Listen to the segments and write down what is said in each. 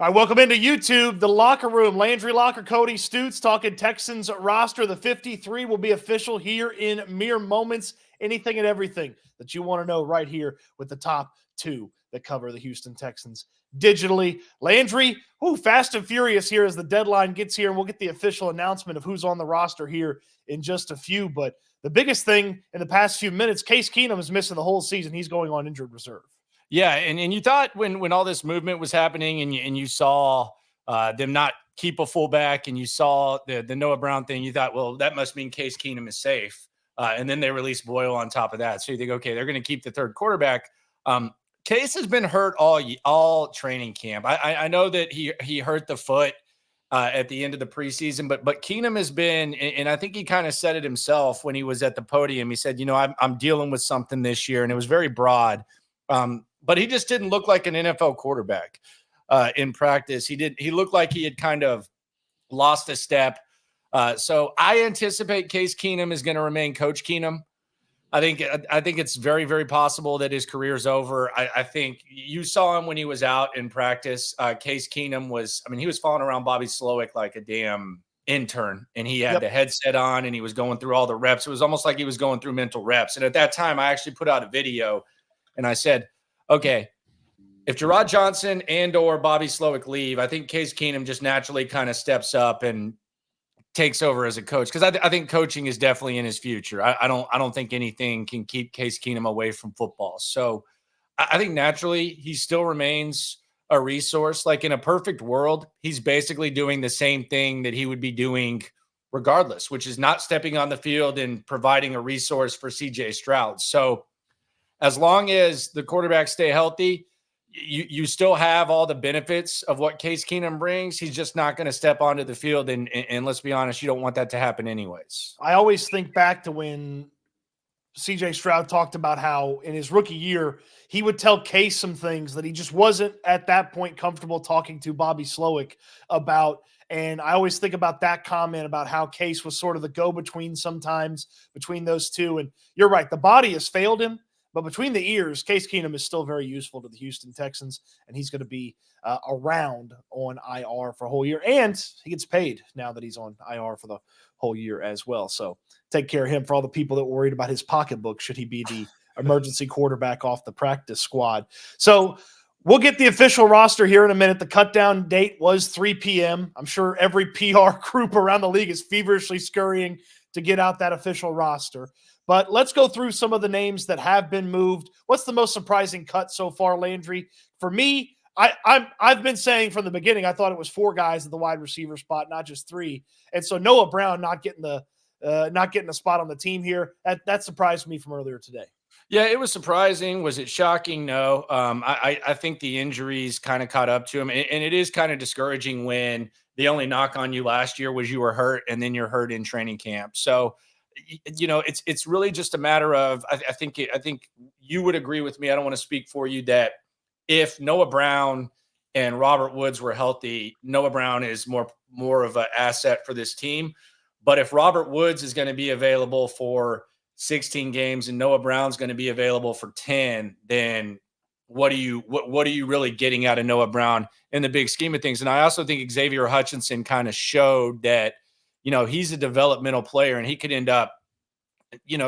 All right, welcome into YouTube, the locker room. Landry, Locker, Cody, Stoots talking Texans roster. The 53 will be official here in mere moments. Anything and everything that you want to know right here with the top two that cover the Houston Texans digitally. Landry, fast and furious here as the deadline gets here, and we'll get the official announcement of who's on the roster here in just a few. But the biggest thing in the past few minutes, Case Keenum is missing the whole season. He's going on injured reserve. Yeah, and you thought when all this movement was happening and you saw them not keep a fullback and you saw the Noah Brown thing, you thought, well, that must mean Case Keenum is safe. And then they released Boyle on top of that. So you think, okay, they're going to keep the third quarterback. Case has been hurt all training camp. I know that he hurt the foot at the end of the preseason, but Keenum has been, and I think he kind of said it himself when he was at the podium. He said, I'm dealing with something this year, and it was very broad. But he just didn't look like an NFL quarterback in practice. He looked like he had kind of lost a step. So I anticipate Case Keenum is going to remain Coach Keenum. I think it's very, very possible that his career is over. I think you saw him when he was out in practice. Case Keenum he was falling around Bobby Slowick like a damn intern, and he had the headset on and he was going through all the reps. It was almost like he was going through mental reps. And at that time, I actually put out a video and I said, okay, if Gerard Johnson and or Bobby Slowick leave, I think Case Keenum just naturally kind of steps up and takes over as a coach, because I think coaching is definitely in his future. I don't think anything can keep Case Keenum away from football. So I think naturally he still remains a resource. Like in a perfect world, he's basically doing the same thing that he would be doing regardless, which is not stepping on the field and providing a resource for CJ Stroud. So as long as the quarterbacks stay healthy, you still have all the benefits of what Case Keenum brings. He's just not going to step onto the field. And let's be honest, you don't want that to happen anyways. I always think back to when CJ Stroud talked about how in his rookie year, he would tell Case some things that he just wasn't at that point comfortable talking to Bobby Slowick about. And I always think about that comment about how Case was sort of the go-between sometimes between those two. And you're right, the body has failed him. But between the ears, Case Keenum is still very useful to the Houston Texans, and he's going to be around on IR for a whole year. And he gets paid now that he's on IR for the whole year as well. So take care of him for all the people that were worried about his pocketbook should he be the emergency quarterback off the practice squad. So we'll get the official roster here in a minute. The cut-down date was 3 p.m. I'm sure every PR group around the league is feverishly scurrying to get out that official roster. But let's go through some of the names that have been moved. What's the most surprising cut so far, Landry? For me, I've been saying from the beginning, I thought it was 4 guys at the wide receiver spot, not just 3. And so Noah Brown not getting a spot on the team here, that surprised me from earlier today. Yeah, it was surprising. Was it shocking? No. I think the injuries kind of caught up to him, and it is kind of discouraging when the only knock on you last year was you were hurt, and then you're hurt in training camp. So it's really just a matter of I think you would agree with me. I don't want to speak for you that if Noah Brown and Robert Woods were healthy, Noah Brown is more of an asset for this team. But if Robert Woods is going to be available for 16 games and Noah Brown's going to be available for 10, then what are you really getting out of Noah Brown in the big scheme of things? And I also think Xavier Hutchinson kind of showed that he's a developmental player and he could end up,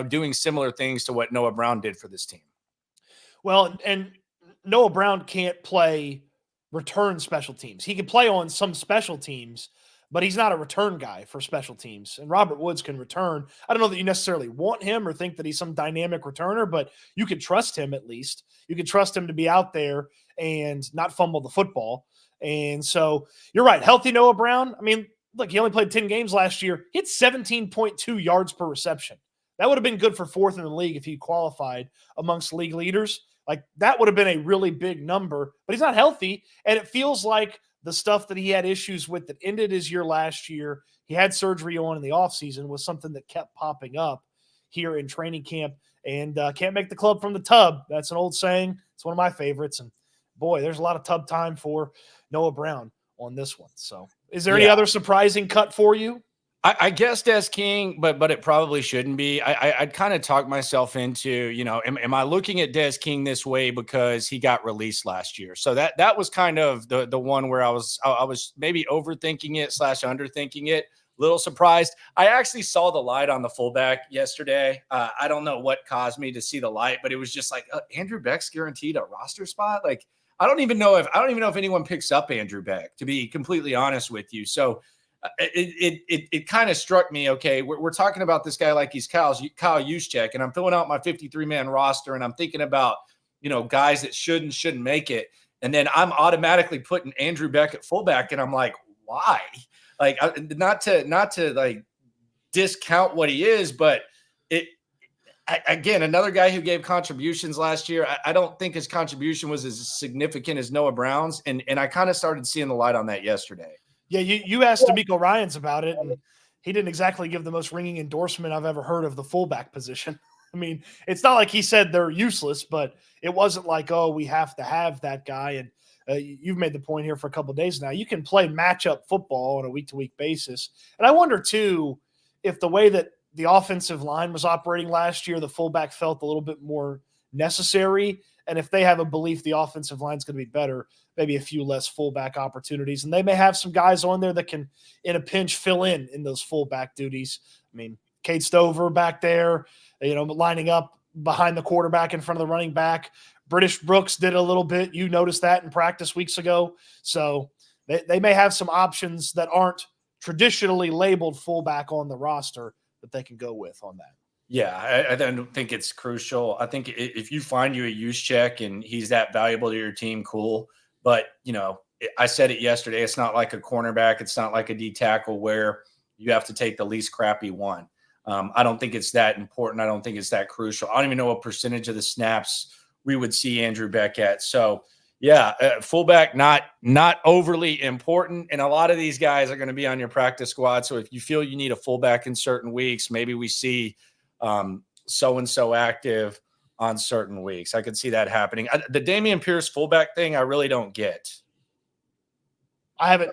doing similar things to what Noah Brown did for this team. Well, and Noah Brown can't play return special teams. He can play on some special teams, but he's not a return guy for special teams. And Robert Woods can return. I don't know that you necessarily want him or think that he's some dynamic returner, but you can trust him at least. You can trust him to be out there and not fumble the football. And so you're right. Healthy Noah Brown. Look, he only played 10 games last year. He had 17.2 yards per reception. That would have been good for 4th in the league if he qualified amongst league leaders. Like, that would have been a really big number, but he's not healthy. And it feels like the stuff that he had issues with that ended his year last year, he had surgery on in the offseason, was something that kept popping up here in training camp. And can't make the club from the tub. That's an old saying. It's one of my favorites. And, boy, there's a lot of tub time for Noah Brown on this one. So is there any other surprising cut for you? I guess Des King, but it probably shouldn't be. I'd kind of talk myself into, am I looking at Des King this way because he got released last year? So that was kind of the one where I was maybe overthinking it / underthinking it. Little surprised. I actually saw the light on the fullback yesterday. I don't know what caused me to see the light, but it was just like Andrew Beck's guaranteed a roster spot. Like I don't even know if anyone picks up Andrew Beck, to be completely honest with you. So it kind of struck me. Okay, we're talking about this guy like he's Kyle Juszczyk, and I'm filling out my 53-man roster, and I'm thinking about guys that shouldn't make it, and then I'm automatically putting Andrew Beck at fullback, and I'm like, why? Like not to like discount what he is, but again, another guy who gave contributions last year. I don't think his contribution was as significant as Noah Brown's, and I kind of started seeing the light on that yesterday. Yeah, you asked D'Amico Ryans about it, and he didn't exactly give the most ringing endorsement I've ever heard of the fullback position. I mean, it's not like he said they're useless, but it wasn't like, oh, we have to have that guy. And you've made the point here for a couple of days now. You can play matchup football on a week-to-week basis. And I wonder, too, if the way that the offensive line was operating last year, the fullback felt a little bit more necessary. And if they have a belief the offensive line is going to be better, maybe a few less fullback opportunities. And they may have some guys on there that can, in a pinch, fill in those fullback duties. I mean, Cade Stover back there, lining up behind the quarterback in front of the running back. British Brooks did a little bit. You noticed that in practice weeks ago. So they may have some options that aren't traditionally labeled fullback on the roster that they can go with on that. Yeah, I don't think it's crucial. I think if you find you a Juszczyk and he's that valuable to your team, cool. But, I said it yesterday. It's not like a cornerback. It's not like a D tackle where you have to take the least crappy one. I don't think it's that important. I don't think it's that crucial. I don't even know what percentage of the snaps we would see Andrew Beck at. So, yeah, fullback, not overly important. And a lot of these guys are going to be on your practice squad. So if you feel you need a fullback in certain weeks, maybe we see so-and-so active on certain weeks. I could see that happening. The Dameon Pierce fullback thing, I really don't get. I haven't.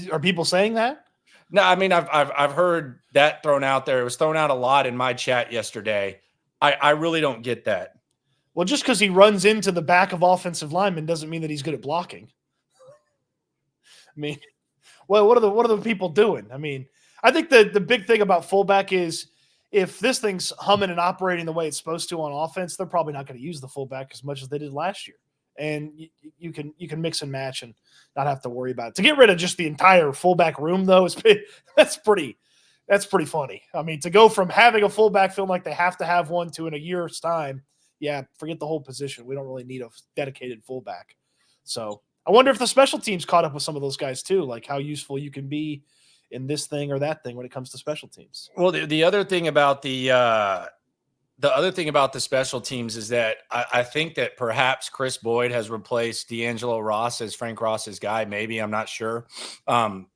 Are people saying that? No, I mean, I've heard that thrown out there. It was thrown out a lot in my chat yesterday. I really don't get that. Well, just because he runs into the back of offensive linemen doesn't mean that he's good at blocking. I mean, well, what are the people doing? I mean, I think the big thing about fullback is if this thing's humming and operating the way it's supposed to on offense, they're probably not going to use the fullback as much as they did last year. And you can mix and match and not have to worry about it. To get rid of just the entire fullback room, though, that's pretty funny. I mean, to go from having a fullback feeling like they have to have one to in a year's time, yeah, forget the whole position. We don't really need a dedicated fullback. So I wonder if the special teams caught up with some of those guys too, like how useful you can be in this thing or that thing when it comes to special teams. Well, the other thing about the special teams is that I think that perhaps Chris Boyd has replaced D'Angelo Ross as Frank Ross's guy. Maybe, I'm not sure. Frank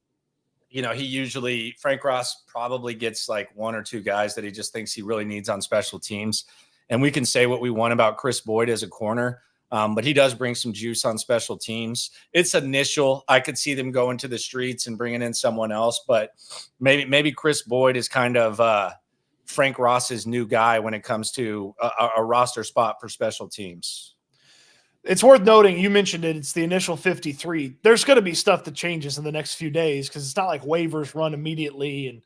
Ross probably gets like one or two guys that he just thinks he really needs on special teams. And we can say what we want about Chris Boyd as a corner, but he does bring some juice on special teams. It's initial. I could see them going to the streets and bringing in someone else, but maybe Chris Boyd is kind of Frank Ross's new guy when it comes to a roster spot for special teams. It's worth noting, you mentioned it, it's the initial 53. There's going to be stuff that changes in the next few days because it's not like waivers run immediately and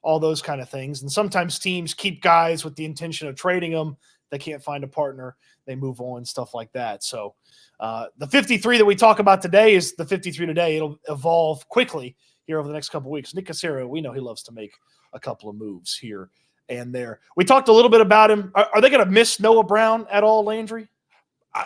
all those kind of things. And sometimes teams keep guys with the intention of trading them. They can't find a partner. They move on, stuff like that. So the 53 that we talk about today is the 53 today. It'll evolve quickly here over the next couple of weeks. Nick Caserio, we know he loves to make a couple of moves here and there. We talked a little bit about him. Are they going to miss Noah Brown at all, Landry?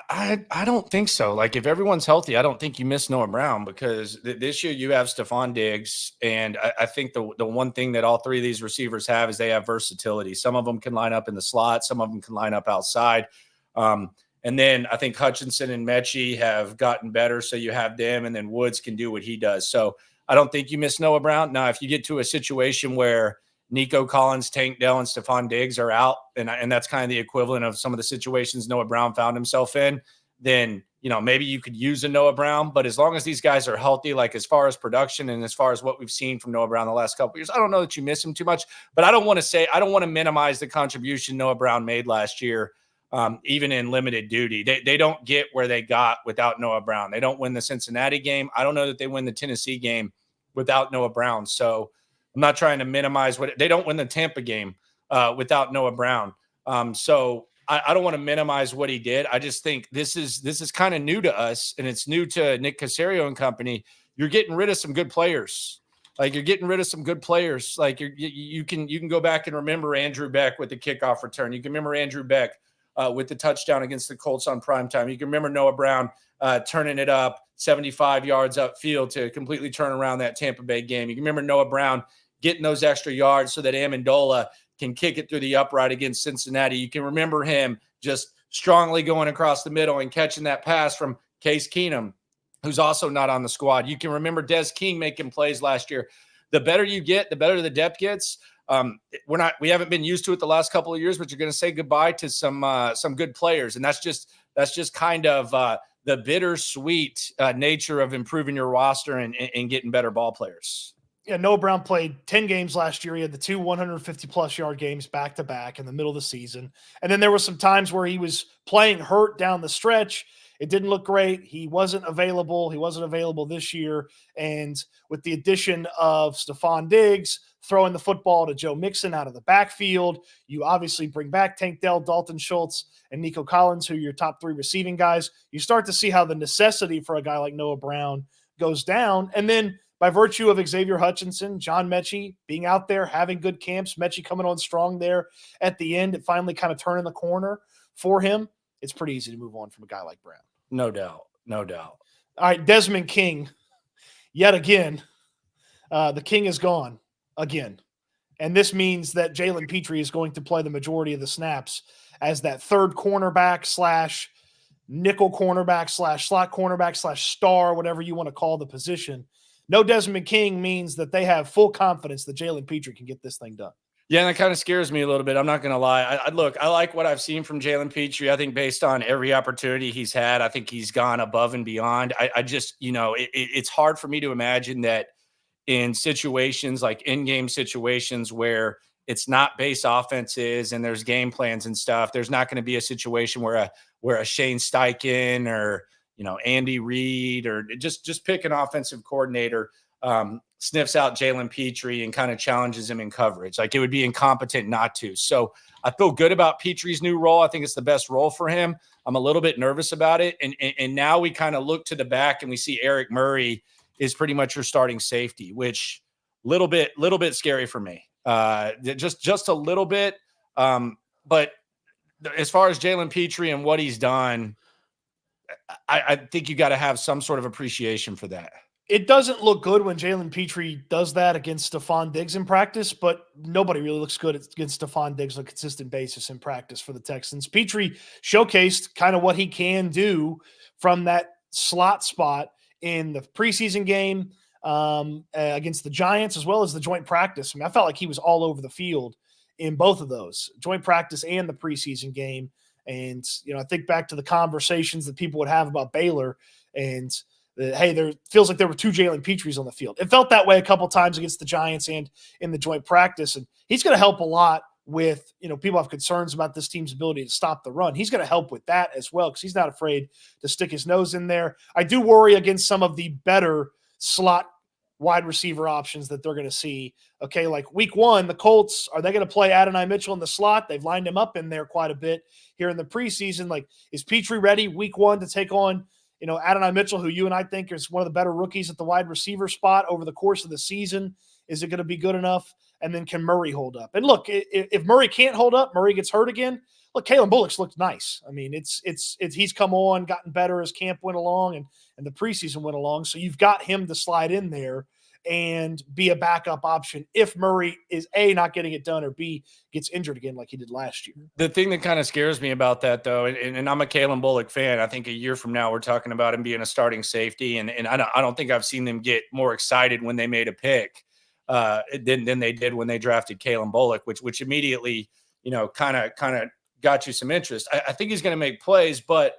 I don't think so. Like, if everyone's healthy, I don't think you miss Noah Brown because this year you have Stefon Diggs. And I think the one thing that all three of these receivers have is they have versatility. Some of them can line up in the slot. Some of them can line up outside. And then I think Hutchinson and Mechie have gotten better. So you have them, and then Woods can do what he does. So I don't think you miss Noah Brown. Now, if you get to a situation where Nico Collins, Tank Dell, and Stefon Diggs are out, and that's kind of the equivalent of some of the situations Noah Brown found himself in, then maybe you could use a Noah Brown, but as long as these guys are healthy, like as far as production and as far as what we've seen from Noah Brown the last couple of years, I don't know that you miss him too much, but I don't want to minimize the contribution Noah Brown made last year. Even in limited duty, they don't get where they got without Noah Brown. They don't win the Cincinnati game. I don't know that they win the Tennessee game without Noah Brown. So I'm not trying to minimize they don't win the Tampa game without Noah Brown. So I don't want to minimize what he did. I just think this is kind of new to us, and it's new to Nick Caserio and company. You're getting rid of some good players. Like you can go back and remember Andrew Beck with the kickoff return. You can remember Andrew Beck with the touchdown against the Colts on primetime. You can remember Noah Brown turning it up 75 yards upfield to completely turn around that Tampa Bay game. You can remember Noah Brown getting those extra yards so that Amendola can kick it through the upright against Cincinnati. You can remember him just strongly going across the middle and catching that pass from Case Keenum, who's also not on the squad. You can remember Des King making plays last year. The better you get, the better the depth gets. We haven't been used to it the last couple of years, but you're going to say goodbye to some good players. And that's just kind of the bittersweet nature of improving your roster and getting better ball players. Yeah, Noah Brown played 10 games last year. He had the 2 150-plus yard games back-to-back in the middle of the season. And then there were some times where he was playing hurt down the stretch. It didn't look great. He wasn't available. He wasn't available this year. And with the addition of Stefon Diggs, throwing the football to Joe Mixon out of the backfield, you obviously bring back Tank Dell, Dalton Schultz, and Nico Collins, who are your top 3 receiving guys. You start to see how the necessity for a guy like Noah Brown goes down. And then by virtue of Xavier Hutchinson, John Mechie being out there, having good camps, Mechie coming on strong there at the end, it finally kind of turning the corner for him, it's pretty easy to move on from a guy like Brown. No doubt. All right, Desmond King, yet again, the King is gone again. And this means that Jalen Petrie is going to play the majority of the snaps as that third cornerback / nickel cornerback / slot cornerback / star, whatever you want to call the position. No Desmond King means that they have full confidence that Jalen Petrie can get this thing done. Yeah, and that kind of scares me a little bit. I'm not going to lie. I like what I've seen from Jalen Petrie. I think based on every opportunity he's had, I think he's gone above and beyond. I just, it's hard for me to imagine that in situations like in-game situations where it's not base offenses and there's game plans and stuff, there's not going to be a situation where a Shane Steichen or Andy Reid or just pick an offensive coordinator sniffs out Jalen Petrie and kind of challenges him in coverage. Like it would be incompetent not to. So I feel good about Petrie's new role. I think it's the best role for him. I'm a little bit nervous about it. And now we kind of look to the back and we see Eric Murray is pretty much your starting safety, which little bit scary for me. Just a little bit. But as far as Jalen Petrie and what he's done, I think you got to have some sort of appreciation for that. It doesn't look good when Jalen Petrie does that against Stefon Diggs in practice, but nobody really looks good against Stefon Diggs on a consistent basis in practice for the Texans. Petrie showcased kind of what he can do from that slot spot in the preseason game against the Giants, as well as the joint practice. I mean, I felt like he was all over the field in both of those, joint practice and the preseason game. And, I think back to the conversations that people would have about Baylor and there feels like there were 2 Jalen Petries on the field. It felt that way a couple times against the Giants and in the joint practice. And he's going to help a lot with, people have concerns about this team's ability to stop the run. He's going to help with that as well because he's not afraid to stick his nose in there. I do worry against some of the better slot wide receiver options that they're going to see. Okay, like week 1, the Colts, are they going to play Adonai Mitchell in the slot? They've lined him up in there quite a bit here in the preseason. Like, is Petrie ready week 1 to take on Adonai Mitchell, who you and I think is one of the better rookies at the wide receiver spot over the course of the season? Is it going to be good enough? And then can Murray hold up? And look, if Murray can't hold up, Murray gets hurt again. Look, Kalen Bullock's looked nice. I mean, it's he's come on, gotten better as camp went along and the preseason went along. So you've got him to slide in there and be a backup option if Murray is A, not getting it done, or B, gets injured again like he did last year. The thing that kind of scares me about that, though, and I'm a Kalen Bullock fan, I think a year from now we're talking about him being a starting safety, and I don't think I've seen them get more excited when they made a pick than they did when they drafted Kalen Bullock, which immediately, kind of got you some interest. I think he's going to make plays, but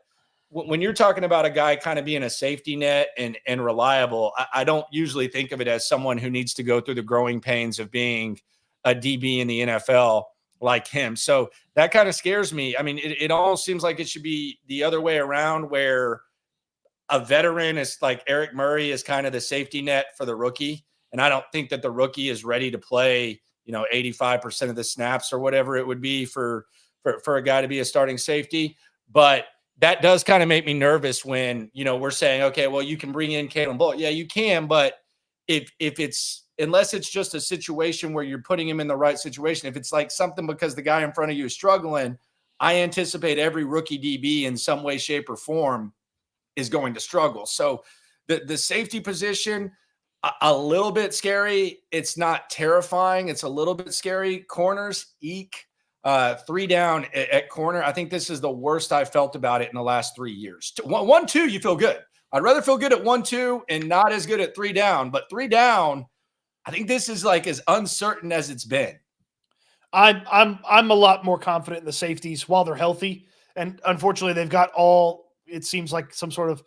when you're talking about a guy kind of being a safety net and reliable, I don't usually think of it as someone who needs to go through the growing pains of being a DB in the NFL like him. So that kind of scares me. I mean, it almost seems like it should be the other way around, where a veteran is like Eric Murray is kind of the safety net for the rookie. And I don't think that the rookie is ready to play, 85% of the snaps or whatever it would be for a guy to be a starting safety. But that does kind of make me nervous when, we're saying, okay, well, you can bring in Kalen Bullock. Yeah, you can. But if it's, unless it's just a situation where you're putting him in the right situation, if it's like something because the guy in front of you is struggling, I anticipate every rookie DB in some way, shape, or form is going to struggle. So the safety position, a little bit scary. It's not terrifying. It's a little bit scary. Corners, eek. 3 down at corner. I think this is the worst I've felt about it in the last 3 years. 1-2, you feel good. I'd rather feel good at 1-2 and not as good at 3 down. But 3 down, I think this is like as uncertain as it's been. I'm a lot more confident in the safeties while they're healthy, and unfortunately, they've got all. It seems like some sort of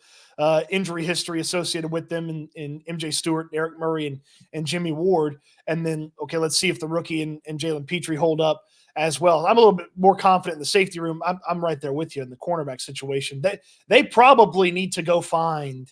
injury history associated with them in MJ Stewart, Eric Murray, and Jimmy Ward. And then, okay, let's see if the rookie and Jalen Petrie hold up as well. I'm a little bit more confident in the safety room. I'm right there with you in the cornerback situation. They probably need to go find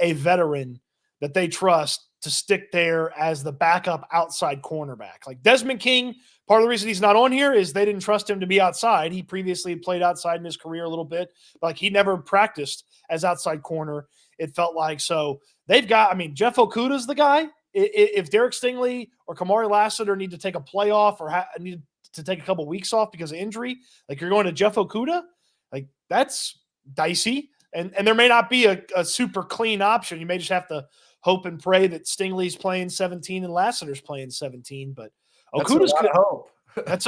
a veteran that they trust to stick there as the backup outside cornerback. Like Desmond King, part of the reason he's not on here is they didn't trust him to be outside. He previously played outside in his career a little bit, but like he never practiced as outside corner, it felt like. So they've got, Jeff Okuda's the guy. If Derek Stingley or Kamari Lassiter need to take a playoff or need to take a couple weeks off because of injury, like you're going to Jeff Okuda, like that's dicey. And there may not be a super clean option. You may just have to hope and pray that Stingley's playing 17 and Lassiter's playing 17. But Okuda's good. Hope. That's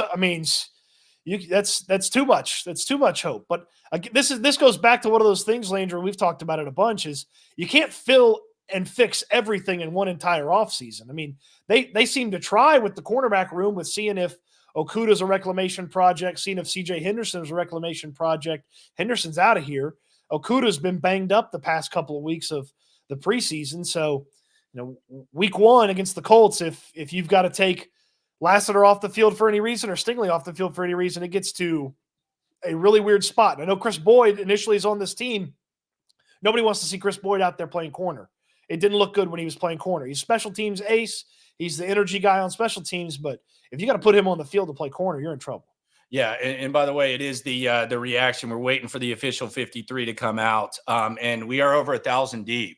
too much. That's too much hope. But this goes back to one of those things, Landry, we've talked about it a bunch, is you can't fill and fix everything in one entire offseason. I mean, they seem to try with the cornerback room with seeing if Okuda's a reclamation project, seeing if CJ Henderson's a reclamation project. Henderson's out of here. Okuda's been banged up the past couple of weeks of the preseason. So, week 1 against the Colts, if you've got to take Lassiter off the field for any reason or Stingley off the field for any reason, it gets to a really weird spot. And I know Chris Boyd initially is on this team. Nobody wants to see Chris Boyd out there playing corner. It didn't look good when he was playing corner. He's special teams ace. He's the energy guy on special teams. But if you got to put him on the field to play corner, you're in trouble. Yeah, and by the way, it is the reaction. We're waiting for the official 53 to come out, and we are over 1,000 deep,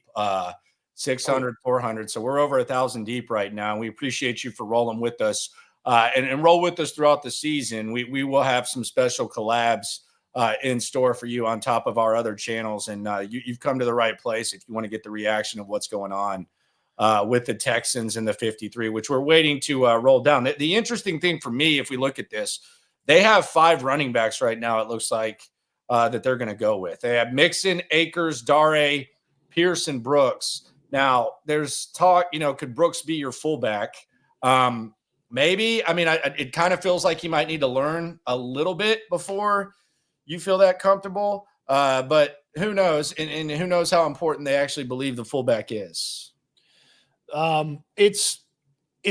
600, 400. So we're over 1,000 deep right now. And we appreciate you for rolling with us and roll with us throughout the season. We will have some special collabs in store for you on top of our other channels, and you've come to the right place if you want to get the reaction of what's going on with the Texans and the 53, which we're waiting to roll down. The interesting thing for me, if we look at this, they have 5 running backs right now, it looks like, that they're going to go with. They have Mixon, Akers, Dare, Pearson, Brooks. Now, there's talk, could Brooks be your fullback? Maybe. It kind of feels like he might need to learn a little bit before you feel that comfortable. But who knows? And who knows how important they actually believe the fullback is. It's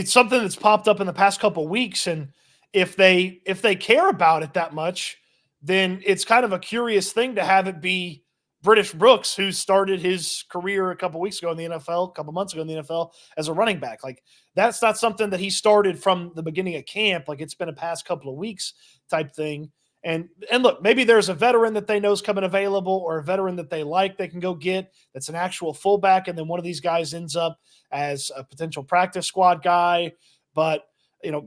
something that's popped up in the past couple of weeks, and if they care about it that much, then it's kind of a curious thing to have it be British Brooks, who started his career a couple weeks ago in the NFL, a couple months ago in the NFL as a running back. Like that's not something that he started from the beginning of camp. Like it's been a past couple of weeks type thing. And look, maybe there's a veteran that they know is coming available, or a veteran that they like they can go get that's an actual fullback, and then one of these guys ends up as a potential practice squad guy. But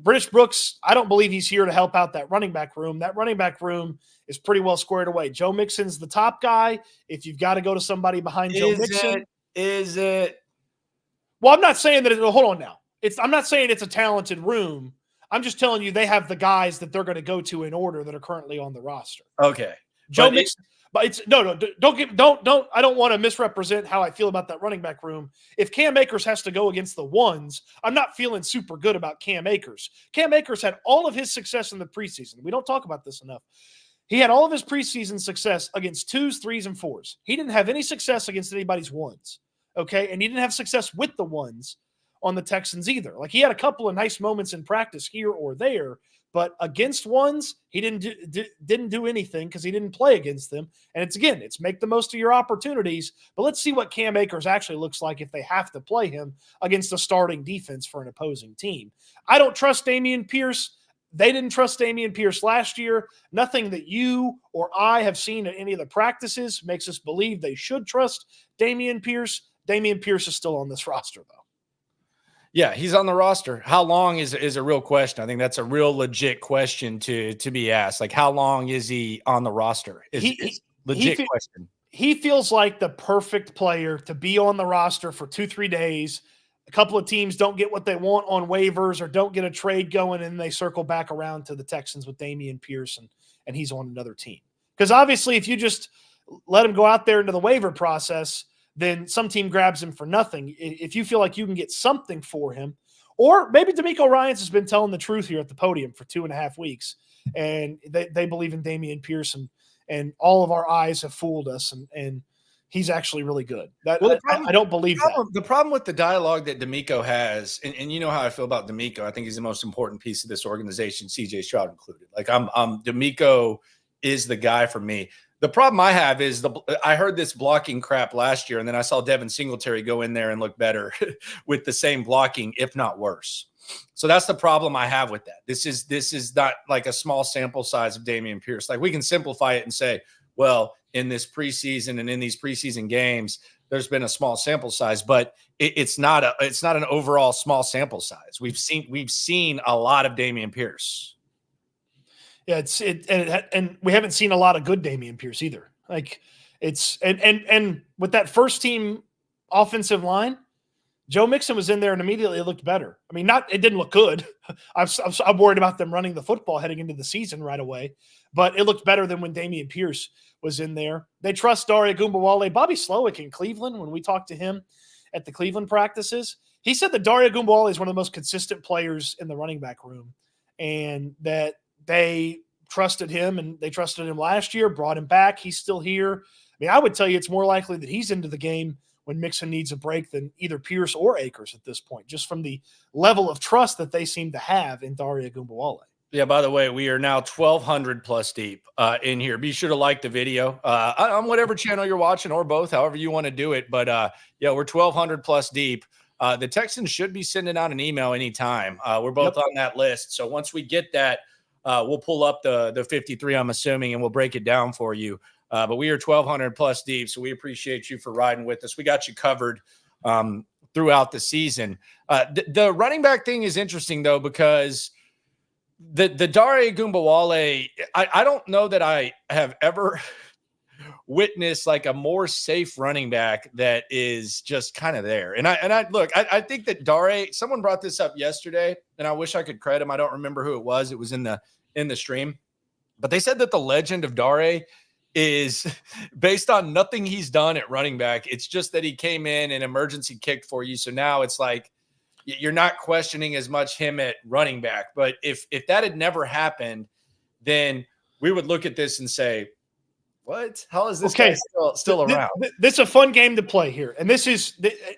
British Brooks, I don't believe he's here to help out that running back room. That running back room is pretty well squared away. Joe Mixon's the top guy. If you've got to go to somebody behind Joe Mixon. Is it? Well, I'm not saying that hold on now. I'm not saying it's a talented room. I'm just telling you they have the guys that they're going to go to in order that are currently on the roster. Okay. Joe Mixon. But it's don't I don't want to misrepresent how I feel about that running back room. If Cam Akers has to go against the ones, I'm not feeling super good about Cam Akers. Cam Akers had all of his success in the preseason. We don't talk about this enough. He had all of his preseason success against 2s, 3s, and 4s. He didn't have any success against anybody's 1s. Okay. And he didn't have success with the 1s on the Texans either. Like, he had a couple of nice moments in practice here or there, but against 1s, he didn't do anything because he didn't play against them. And it's make the most of your opportunities. But let's see what Cam Akers actually looks like if they have to play him against a starting defense for an opposing team. I don't trust Dameon Pierce. They didn't trust Dameon Pierce last year. Nothing that you or I have seen at any of the practices makes us believe they should trust Dameon Pierce. Dameon Pierce is still on this roster, though. Yeah, he's on the roster. How long is a real question. I think that's a real legit question to be asked. Like, how long is he on the roster? Is legit question. He feels like the perfect player to be on the roster for 2-3 days. A couple of teams don't get what they want on waivers or don't get a trade going, and they circle back around to the Texans with Dameon Pierce, and he's on another team. Because obviously, if you just let him go out there into the waiver process, then some team grabs him for nothing. If you feel like you can get something for him, or maybe DeMeco Ryans has been telling the truth here at the podium for 2.5 weeks, and they believe in Dameon Pierce, and all of our eyes have fooled us, and he's actually really good. I don't believe that. The problem with the dialogue that DeMeco has, and you know how I feel about DeMeco. I think he's the most important piece of this organization, CJ Stroud included. Like, DeMeco is the guy for me. The problem I have is I heard this blocking crap last year, and then I saw Devin Singletary go in there and look better with the same blocking, if not worse. So that's the problem I have with that. This is not like a small sample size of Dameon Pierce. Like, we can simplify it and say, well, in this preseason and in these preseason games, there's been a small sample size, but it's not an overall small sample size. We've seen a lot of Dameon Pierce. Yeah, and we haven't seen a lot of good Dameon Pierce either. Like, and with that first team offensive line, Joe Mixon was in there and immediately it looked better. I mean, it didn't look good. I'm worried about them running the football heading into the season right away, but it looked better than when Dameon Pierce was in there. They trust Dare Ogunbowale. Bobby Slowick in Cleveland, when we talked to him at the Cleveland practices, he said that Dare Ogunbowale is one of the most consistent players in the running back room, and that they trusted him, and they trusted him last year, brought him back. He's still here. I mean, I would tell you it's more likely that he's into the game when Mixon needs a break than either Pierce or Akers at this point, just from the level of trust that they seem to have in Dare Ogunbowale. Yeah, by the way, we are now 1,200 plus deep in here. Be sure to like the video on whatever channel you're watching, or both, however you want to do it. But yeah, we're 1,200 plus deep. The Texans should be sending out an email anytime. We're both on that list. So once we get that, we'll pull up the 53, I'm assuming, and we'll break it down for you. But we are 1,200 plus deep, so we appreciate you for riding with us. We got you covered throughout the season. The running back thing is interesting, though, because the Dare Ogunbowale, I don't know that I have ever witnessed like a more safe running back that is just kind of there. And I think that Dare, someone brought this up yesterday, and I wish I could credit him. I don't remember who it was. It was in the stream, but they said that the legend of Dare is based on nothing he's done at running back. It's just that he came in and emergency kicked for you. So now it's like you're not questioning as much him at running back. But if that had never happened, then we would look at this and say, what? How is this guy still around? This is a fun game to play here. And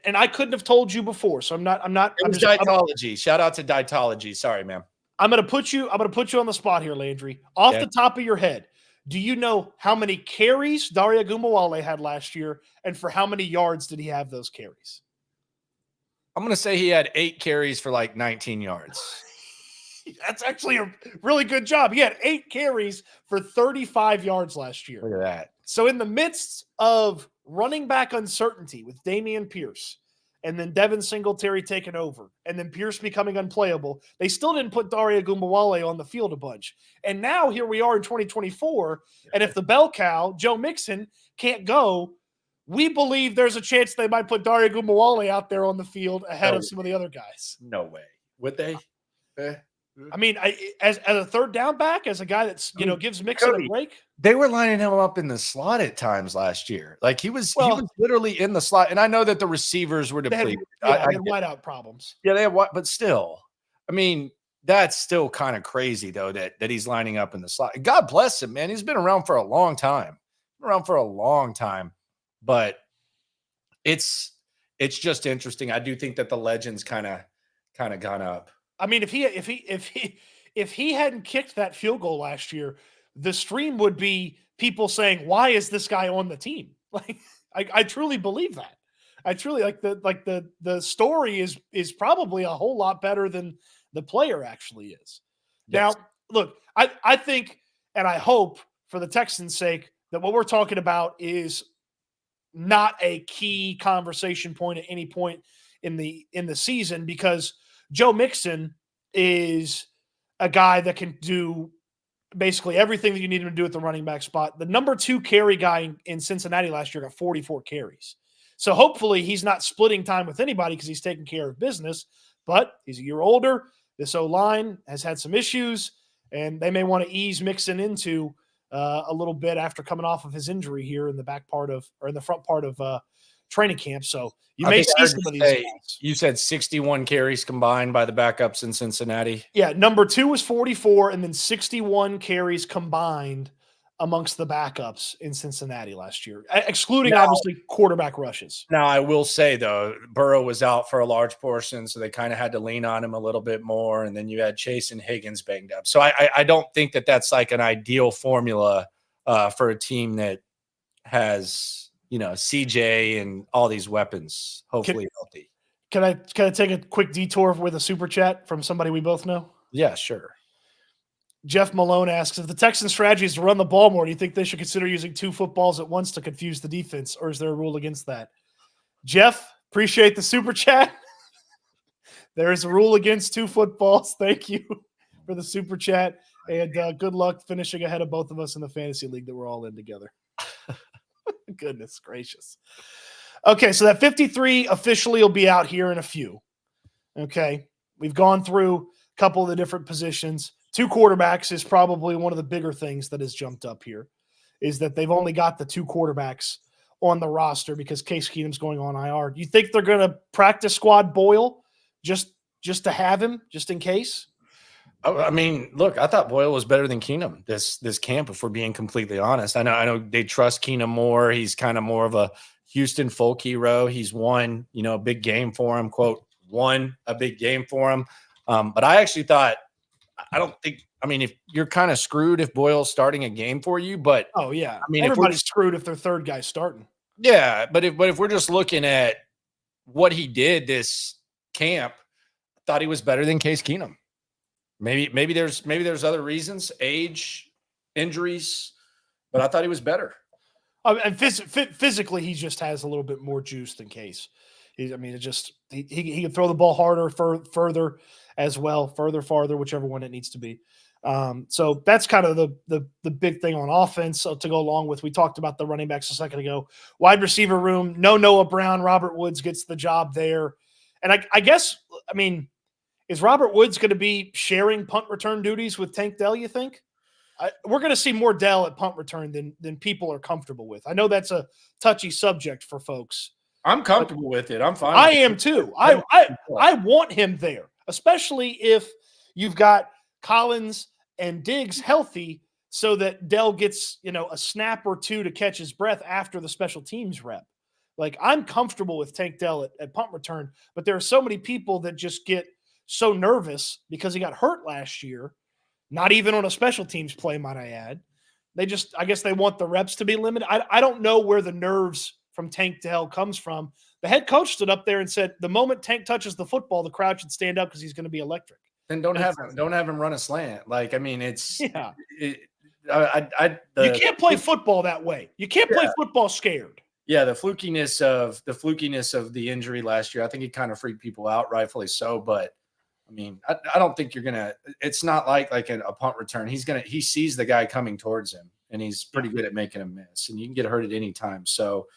and I couldn't have told you before. So I'm not. It was Dietology. Shout out to Dietology. Sorry, man. I'm going to put you on the spot here, Landry. Off the top of your head, do you know how many carries Dare Ogunbowale had last year, and for how many yards did he have those carries? I'm going to say he had 8 carries for like 19 yards. That's actually a really good job. He had 8 carries for 35 yards last year. Look at that. So in the midst of running back uncertainty with Dameon Pierce, and then Devin Singletary taking over, and then Pierce becoming unplayable, they still didn't put Dare Ogunbowale on the field a bunch. And now here we are in 2024, and if the bell cow, Joe Mixon, can't go, we believe there's a chance they might put Dare Ogunbowale out there on the field ahead of some of the other guys. No way. Would they? I mean, as a third down back, as a guy that's, gives Mixon Cody, a break. They were lining him up in the slot at times last year. Like he was literally in the slot. And I know that the receivers were depleted. They had wideout problems. Yeah, they had but still, I mean, that's still kind of crazy though that he's lining up in the slot. God bless him, man. He's been around for a long time. But it's just interesting. I do think that the legends kind of gone up. I mean, if he hadn't kicked that field goal last year, the stream would be people saying, "Why is this guy on the team?" Like, I truly believe that. I truly the story is probably a whole lot better than the player actually is. Yes. Now, look, I think and I hope for the Texans' sake that what we're talking about is not a key conversation point at any point in the season, because Joe Mixon is a guy that can do basically everything that you need him to do at the running back spot. The number 2 carry guy in Cincinnati last year got 44 carries. So hopefully he's not splitting time with anybody because he's taking care of business, but he's a year older. This O-line has had some issues, and they may want to ease Mixon into a little bit after coming off of his injury here in the front part of training camp. So you may see some of these guys. You said 61 carries combined by the backups in Cincinnati. Yeah, number 2 was 44, and then 61 carries combined amongst the backups in Cincinnati last year, excluding obviously quarterback rushes. Now, I will say, though, Burrow was out for a large portion, so they kind of had to lean on him a little bit more, and then you had Chase and Higgins banged up. So I don't think that that's like an ideal formula for a team that has, CJ and all these weapons, hopefully healthy. Can I take a quick detour with a super chat from somebody we both know? Yeah, sure. Jeff Malone asks, if the Texans' strategy is to run the ball more, do you think they should consider using 2 footballs at once to confuse the defense, or is there a rule against that? Jeff, appreciate the super chat. There is a rule against 2 footballs. Thank you for the super chat, and good luck finishing ahead of both of us in the fantasy league that we're all in together. Goodness gracious. Okay, so that 53 officially will be out here in a few. Okay, we've gone through a couple of the different positions. 2 quarterbacks is probably one of the bigger things that has jumped up here, is that they've only got the 2 quarterbacks on the roster because Case Keenum's going on IR. Do you think they're going to practice squad Boyle just to have him, just in case? I mean, look, I thought Boyle was better than Keenum this camp, if we're being completely honest. I know they trust Keenum more. He's kind of more of a Houston folk hero. He's won, a big game for him, quote, won a big game for him. But I actually thought, if you're kind of screwed if Boyle's starting a game for you, but oh yeah, everybody's screwed if their third guy's starting. Yeah, but if we're just looking at what he did this camp, I thought he was better than Case Keenum. Maybe there's other reasons, age, injuries, but I thought he was better. And physically, he just has a little bit more juice than Case. He can throw the ball harder, further as well, farther, whichever one it needs to be. So that's kind of the big thing on offense. So to go along with, we talked about the running backs a second ago. Wide receiver room, no Noah Brown. Robert Woods gets the job there. And I guess, is Robert Woods going to be sharing punt return duties with Tank Dell, you think? We're going to see more Dell at punt return than people are comfortable with. I know that's a touchy subject for folks. I'm comfortable with it. I'm fine. I am too. I want him there, especially if you've got Collins and Diggs healthy, so that Dell gets, a snap or 2 to catch his breath after the special teams rep. Like, I'm comfortable with Tank Dell at punt return, but there are so many people that just get so nervous because he got hurt last year, not even on a special teams play, might I add. I guess they want the reps to be limited. I don't know where the nerves from Tank Dell comes from. The head coach stood up there and said, the moment Tank touches the football, the crowd should stand up because he's going to be electric. And don't have him run a slant. It's yeah. You can't play football that way. You can't play football scared. Yeah, the flukiness of the injury last year, I think it kind of freaked people out, rightfully so. But I don't think you're gonna. It's not like a punt return. He sees the guy coming towards him, and he's pretty good at making a miss. And you can get hurt at any time. So,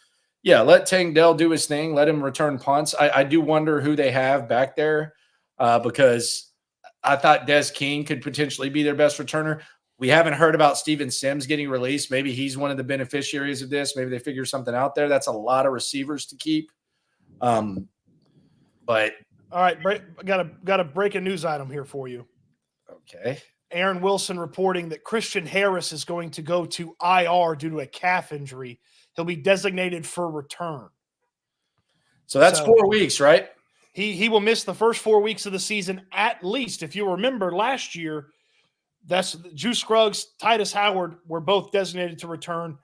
yeah, let Tank Dell do his thing. Let him return punts. I do wonder who they have back there, because I thought Des King could potentially be their best returner. We haven't heard about Steven Sims getting released. Maybe he's one of the beneficiaries of this. Maybe they figure something out there. That's a lot of receivers to keep. But all right, got a breaking news item here for you. Okay. Aaron Wilson reporting that Christian Harris is going to go to IR due to a calf injury. He'll be designated for return. So that's 4 weeks, right? He will miss the first 4 weeks of the season at least. If you remember last year, that's Juice Scruggs, Titus Howard were both designated to return.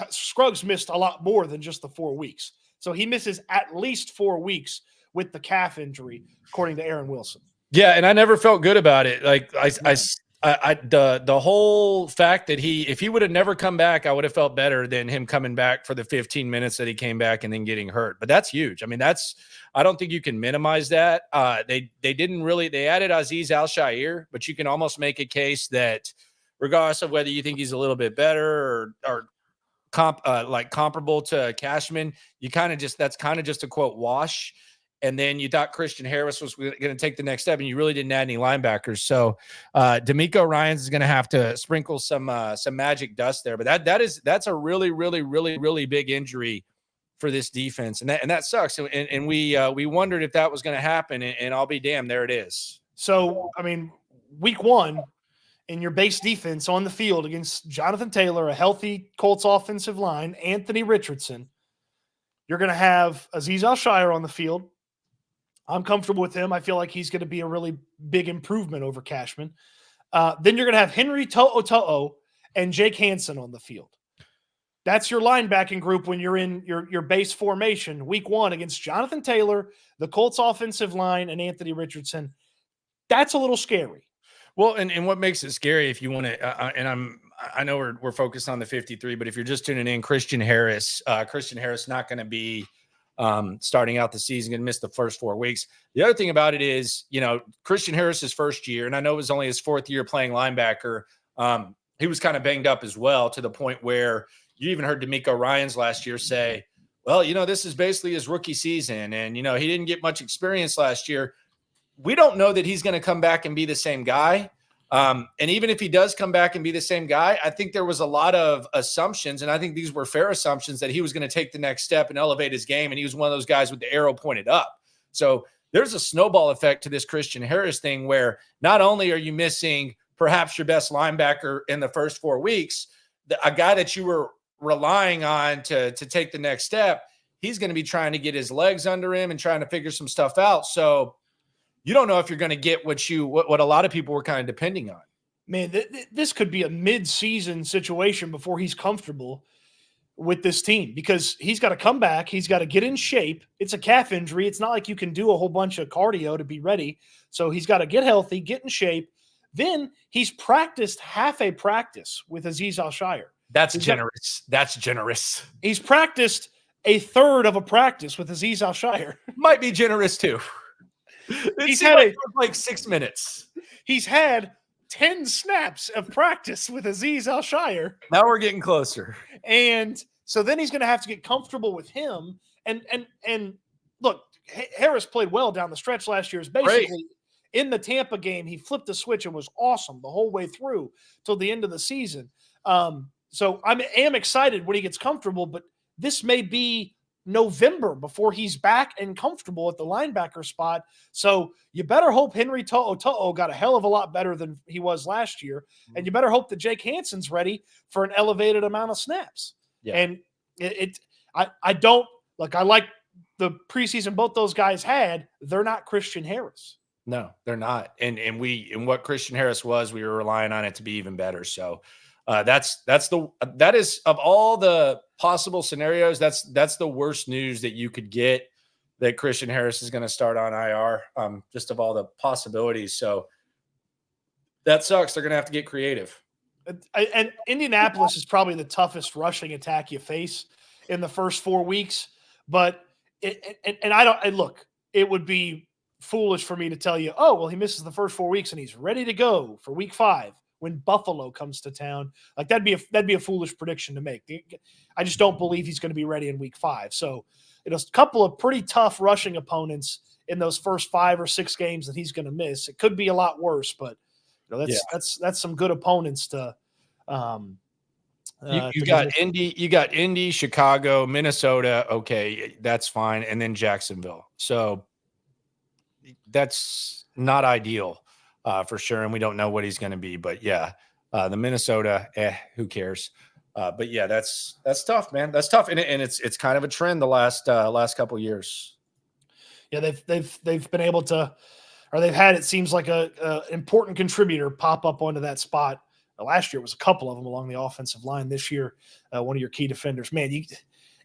Scruggs missed a lot more than just the 4 weeks. So he misses at least 4 weeks with the calf injury, according to Aaron Wilson. Yeah, and I never felt good about it. Like the whole fact that if he would have never come back, I would have felt better than him coming back for the 15 minutes that he came back and then getting hurt. But that's huge. I mean, I don't think you can minimize that. They added Azeez Al-Shaair, but you can almost make a case that regardless of whether you think he's a little bit better or comparable to Cashman, that's kind of just a quote wash. And then you thought Christian Harris was going to take the next step, and you really didn't add any linebackers. So D'Amico Ryans is going to have to sprinkle some magic dust there. But that's a really, really, really, really big injury for this defense, and that sucks. And we wondered if that was going to happen, and I'll be damned, there it is. So I mean, week 1 in your base defense on the field against Jonathan Taylor, a healthy Colts offensive line, Anthony Richardson, you're going to have Azeez Al-Shaair on the field. I'm comfortable with him. I feel like he's going to be a really big improvement over Cashman. Then you're going to have Henry To'o and Jake Hansen on the field. That's your linebacking group when you're in your base formation, week 1 against Jonathan Taylor, the Colts offensive line, and Anthony Richardson. That's a little scary. Well, and what makes it scary, if you want to, I know we're focused on the 53, but if you're just tuning in, Christian Harris not going to be starting out the season, going to miss the first 4 weeks. The other thing about it is, Christian Harris's first year, and I know it was only his 4th year playing linebacker. He was kind of banged up as well, to the point where you even heard D'Amico Ryans last year say, well, this is basically his rookie season. And, he didn't get much experience last year. We don't know that he's going to come back and be the same guy. And even if he does come back and be the same guy, I think there was a lot of assumptions, and I think these were fair assumptions, that he was going to take the next step and elevate his game. And he was one of those guys with the arrow pointed up. So there's a snowball effect to this Christian Harris thing, where not only are you missing perhaps your best linebacker in the first 4 weeks, a guy that you were relying on to take the next step, he's going to be trying to get his legs under him and trying to figure some stuff out. So you don't know if you're going to get what a lot of people were kind of depending on. Man, this could be a mid-season situation before he's comfortable with this team, because he's got to come back. He's got to get in shape. It's a calf injury. It's not like you can do a whole bunch of cardio to be ready. So he's got to get healthy, get in shape. Then he's practiced half a practice with Azeez Al-Shaair. That's generous. That's generous. He's practiced a third of a practice with Azeez Al-Shaair. Might be generous too. He's had like 6 minutes. He's had 10 snaps of practice with Azeez Al-Shaair. Now we're getting closer. And so then he's going to have to get comfortable with him. And look, Harris played well down the stretch last year. Basically, in the Tampa game, he flipped the switch and was awesome the whole way through till the end of the season. So I am excited when he gets comfortable, but this may be November before he's back and comfortable at the linebacker spot. So you better hope Henry To'o got a hell of a lot better than he was last year. And you better hope that Jake Hansen's ready for an elevated amount of snaps. Yeah. And I like the preseason both those guys had. They're not Christian Harris. No, they're not. And what Christian Harris was, we were relying on it to be even better. So that is, of all the possible scenarios, that's the worst news that you could get, that Christian Harris is going to start on IR, just of all the possibilities. So that sucks. They're going to have to get creative. And Indianapolis is probably the toughest rushing attack you face in the first 4 weeks. But it would be foolish for me to tell you, oh, well, he misses the first 4 weeks and he's ready to go for week 5 when Buffalo comes to town. Like that'd be a foolish prediction to make. I just don't believe he's going to be ready in week 5. So a couple of pretty tough rushing opponents in those first 5 or 6 games that he's going to miss. It could be a lot worse, but that's some good opponents to. You got Indy, Chicago, Minnesota. Okay, that's fine, and then Jacksonville. So that's not ideal. for sure. And we don't know what he's going to be. But yeah, the Minnesota, who cares? But yeah, that's tough, man. That's tough, and it's kind of a trend the last couple years. Yeah, they've been able to, or they've had, it seems like a important contributor pop up onto that spot. Last year was a couple of them along the offensive line. This year, one of your key defenders. Man,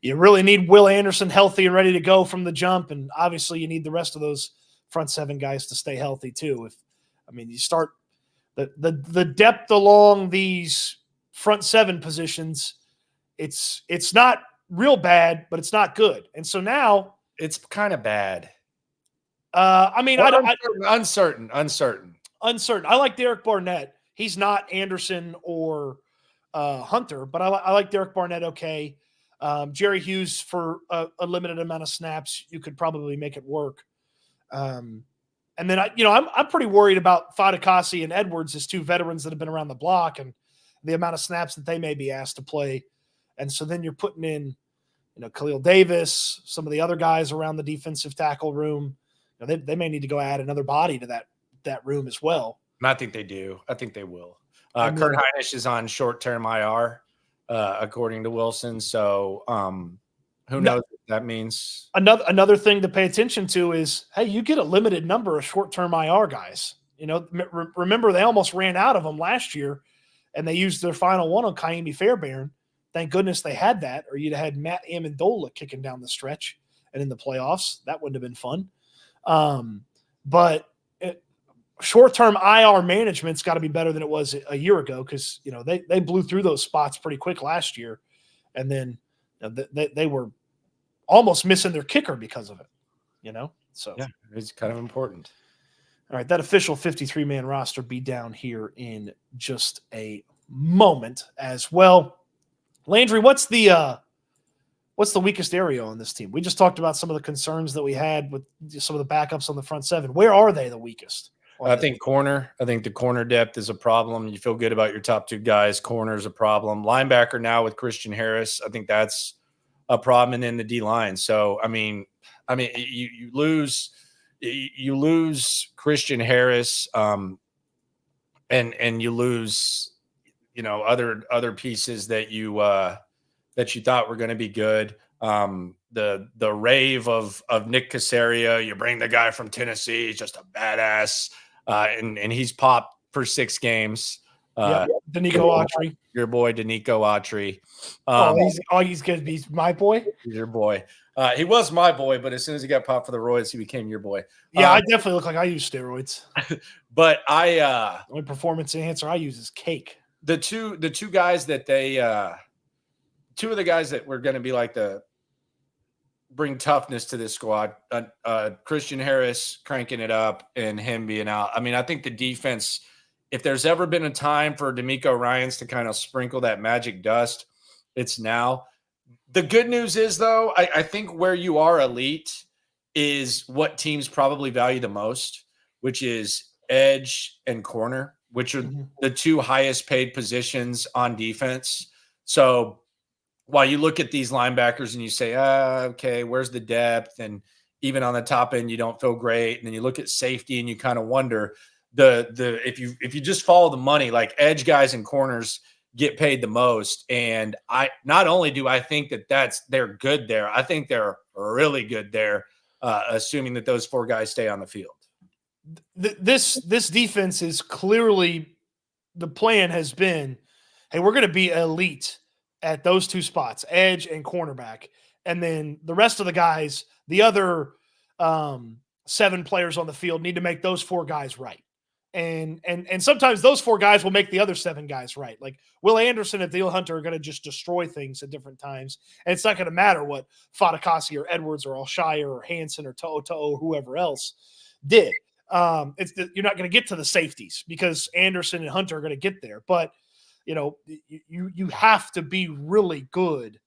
you really need Will Anderson healthy and ready to go from the jump, and obviously you need the rest of those front seven guys to stay healthy too. You start the depth along these front seven positions, it's not real bad, but it's not good. And so now it's kind of bad. Uncertain. I like Derek Barnett. He's not Anderson or Hunter, but I like Derek Barnett. Okay. Jerry Hughes for a limited amount of snaps, you could probably make it work. And then I'm pretty worried about Fadakasi and Edwards as two veterans that have been around the block and the amount of snaps that they may be asked to play. And so then you're putting in, Khalil Davis, some of the other guys around the defensive tackle room. They may need to go add another body to that room as well. I think they do. I think they will. Kurt Hinish is on short-term IR, according to Wilson. So who knows what that means? Another thing to pay attention to is, hey, you get a limited number of short-term IR guys. Remember they almost ran out of them last year, and they used their final one on Kaimi Fairbairn. Thank goodness they had that, or you'd have had Matt Amendola kicking down the stretch and in the playoffs. That wouldn't have been fun. But short-term IR management's got to be better than it was a year ago because, they blew through those spots pretty quick last year. And then they were almost missing their kicker because of it, So yeah, it's kind of important. All right, that official 53-man roster be down here in just a moment as well. Landry, what's the weakest area on this team? We just talked about some of the concerns that we had with some of the backups on the front seven. Where are they the weakest? I think the corner depth is a problem. You feel good about your top two guys. Corner is a problem. Linebacker now with Christian Harris, I think that's a problem, and in the D line. So you lose Christian Harris, and you lose other pieces that you thought were going to be good. The rave of Nick Caserio, you bring the guy from Tennessee, he's just a badass, and he's popped for 6 games. Nico Autry, your boy Nico Autry. He's going to be my boy. He's your boy. He was my boy, but as soon as he got popped for the roids, he became your boy. Yeah, I definitely look like I use steroids. But the only performance enhancer I use is cake. The two guys that two of the guys that were going to be like the bring toughness to this squad, Christian Harris cranking it up and him being out. I think the defense, if there's ever been a time for DeMeco Ryans to kind of sprinkle that magic dust, it's now. The good news is, though, I think where you are elite is what teams probably value the most, which is edge and corner, which are the two highest paid positions on defense. So while you look at these linebackers and you say, okay, where's the depth? And even on the top end, you don't feel great. And then you look at safety and you kind of wonder if you just follow the money, like edge guys and corners get paid the most. And I not only do I think that they're good there, I think they're really good there, assuming that those 4 guys stay on the field. This defense is clearly, the plan has been, hey, we're going to be elite at those 2 spots, edge and cornerback. And then the rest of the guys, the other 7 players on the field, need to make those 4 guys right. And sometimes those 4 guys will make the other 7 guys right. Like Will Anderson and Dale Hunter are going to just destroy things at different times. And it's not going to matter what Fadakasi or Edwards or Alshire or Hansen or To'o or whoever else did. You're not going to get to the safeties because Anderson and Hunter are going to get there. But, you have to be really good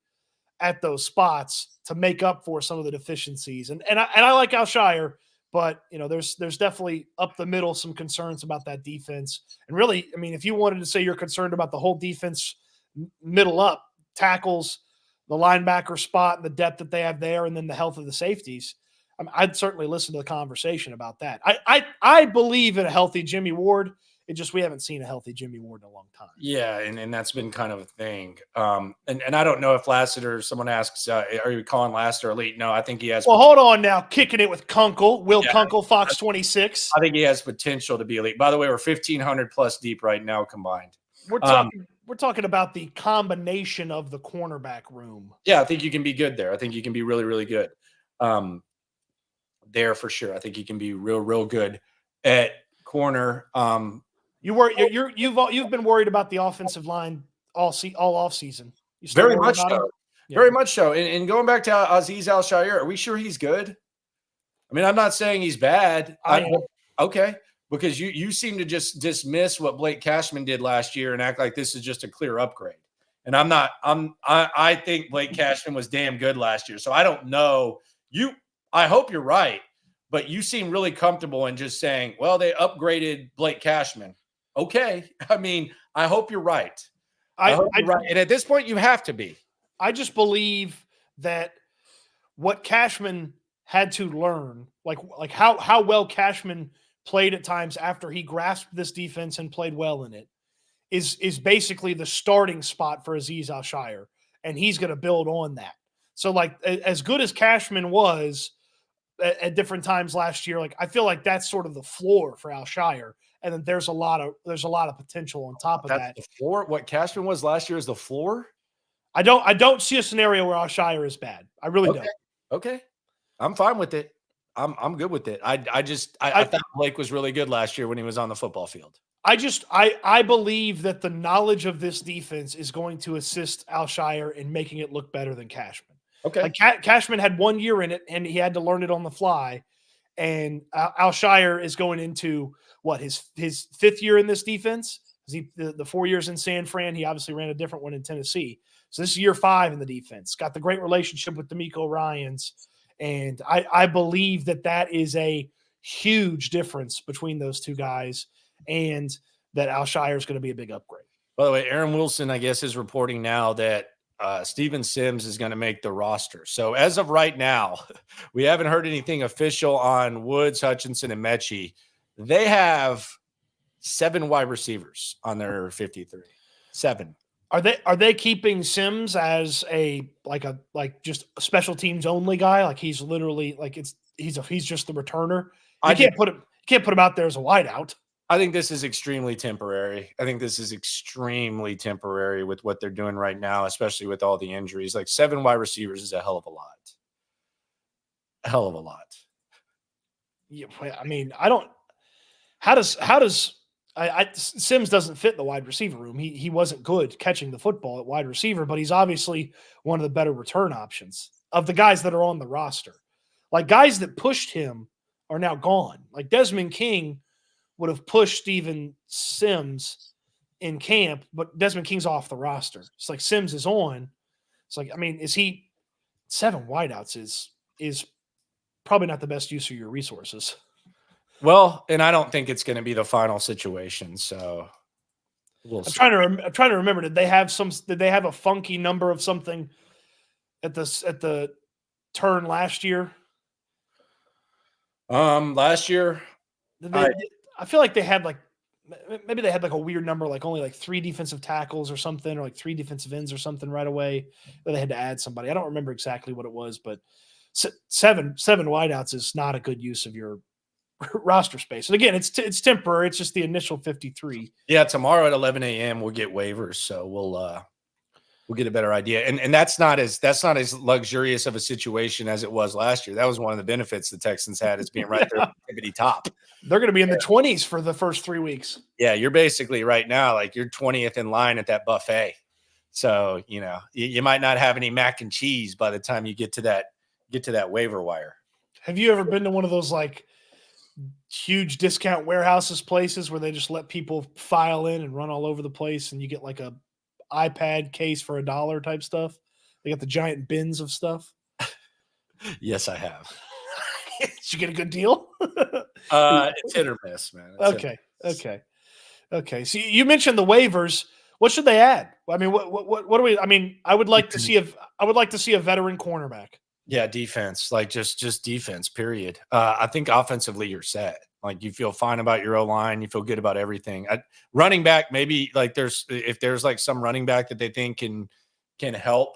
at those spots to make up for some of the deficiencies. And I like Alshire, but there's definitely up the middle some concerns about that defense. And really, if you wanted to say you're concerned about the whole defense, middle up, tackles, the linebacker spot, and the depth that they have there, and then the health of the safeties, I'd certainly listen to the conversation about that. I believe in a healthy Jimmy Ward. It just we haven't seen a healthy Jimmy Ward in a long time. Yeah, and that's been kind of a thing. And I don't know if Lassiter, someone asks, are you calling Lassiter elite? No, I think he has. Well, hold on now. Kicking it with Kunkel. Kunkel, Fox 26. I think he has potential to be elite. By the way, we're 1,500 plus deep right now combined. We're talking about the combination of the cornerback room. Yeah, I think you can be good there. I think you can be really, really good there for sure. I think you can be real good at corner. You've been worried about the offensive line all off season. Very much so. Yeah. Very much so. And going back to Aziz Al-Shaair, are we sure he's good? I mean, I'm not saying he's bad. Okay. Because you seem to just dismiss what Blake Cashman did last year and act like this is just a clear upgrade. And I think Blake Cashman was damn good last year. So I don't know. I hope you're right, but you seem really comfortable in just saying, well, they upgraded Blake Cashman. Okay. I mean, I hope you're right. I hope you're right. And at this point, you have to be. I just believe that what Cashman had to learn, like how well Cashman played at times after he grasped this defense and played well in it, is basically the starting spot for Aziz Al-Shaair, and he's going to build on that. So, like, as good as Cashman was at different times last year, like I feel like that's sort of the floor for Al-Shaair, and then there's a lot of potential on top of that. The floor. What Cashman was last year is the floor. I don't see a scenario where Al-Shaair is bad. I really don't. Okay, I'm fine with it. I'm good with it. I thought Blake was really good last year when he was on the football field. I believe that the knowledge of this defense is going to assist Al-Shaair in making it look better than Cashman. Okay. Like Cashman had 1 year in it and he had to learn it on the fly. And Al-Shaair is going into his fifth year in this defense. The 4 years in San Fran, he obviously ran a different one in Tennessee. So this is year 5 in the defense. Got the great relationship with D'Amico Ryans. And I believe that is a huge difference between those two guys, and that Al-Shaair is going to be a big upgrade. By the way, Aaron Wilson, I guess, is reporting now that Steven Sims is going to make the roster. So as of right now, we haven't heard anything official on Woods, Hutchinson, and Mechie. They have 7 wide receivers on their 53. 7. Are they keeping Sims as just a special teams only guy? Like he's literally he's just the returner. You can't put him out there as a wideout. I think this is extremely temporary. With what they're doing right now, especially with all the injuries. Like 7 wide receivers is a hell of a lot. A hell of a lot. Yeah, I mean, I don't. How does Sims doesn't fit the wide receiver room. He wasn't good catching the football at wide receiver, but he's obviously one of the better return options of the guys that are on the roster. Like guys that pushed him are now gone. Like Desmond King would have pushed Steven Sims in camp, but Desmond King's off the roster. It's like Sims is on. It's like, I mean, 7 wideouts is probably not the best use of your resources. Well, and I don't think it's going to be the final situation. So I'm trying to remember. Did they have a funky number of something at the turn last year? Last year, I feel like they had maybe they had a weird number, like only 3 defensive tackles or something, or 3 defensive ends or something right away. Or they had to add somebody. I don't remember exactly what it was, but 7 wideouts is not a good use of your roster space. And again, it's temporary. It's just the initial 53. Yeah, tomorrow at 11 a.m. we'll get waivers, so we'll get a better idea. And that's not as luxurious of a situation as it was last year. That was one of the benefits the Texans had, is being right there at the tippity top. They're going to be in the 20s for the first 3 weeks. Yeah, you're basically right now like you're 20th in line at that buffet. So you might not have any mac and cheese by the time you get to that waiver wire. Have you ever been to one of those huge discount warehouses places where they just let people file in and run all over the place, and you get like a iPad case for $1 type stuff? They got the giant bins of stuff. Yes, I have. Did you get a good deal? It's hit or miss, man. Okay. So you mentioned the waivers. What should they add? I mean, what do we? I mean, I would like to see a veteran cornerback. Yeah, defense, like just defense, period. I think offensively you're set. Like you feel fine about your O-line, you feel good about everything. Running back, maybe like if there's like some running back that they think can help,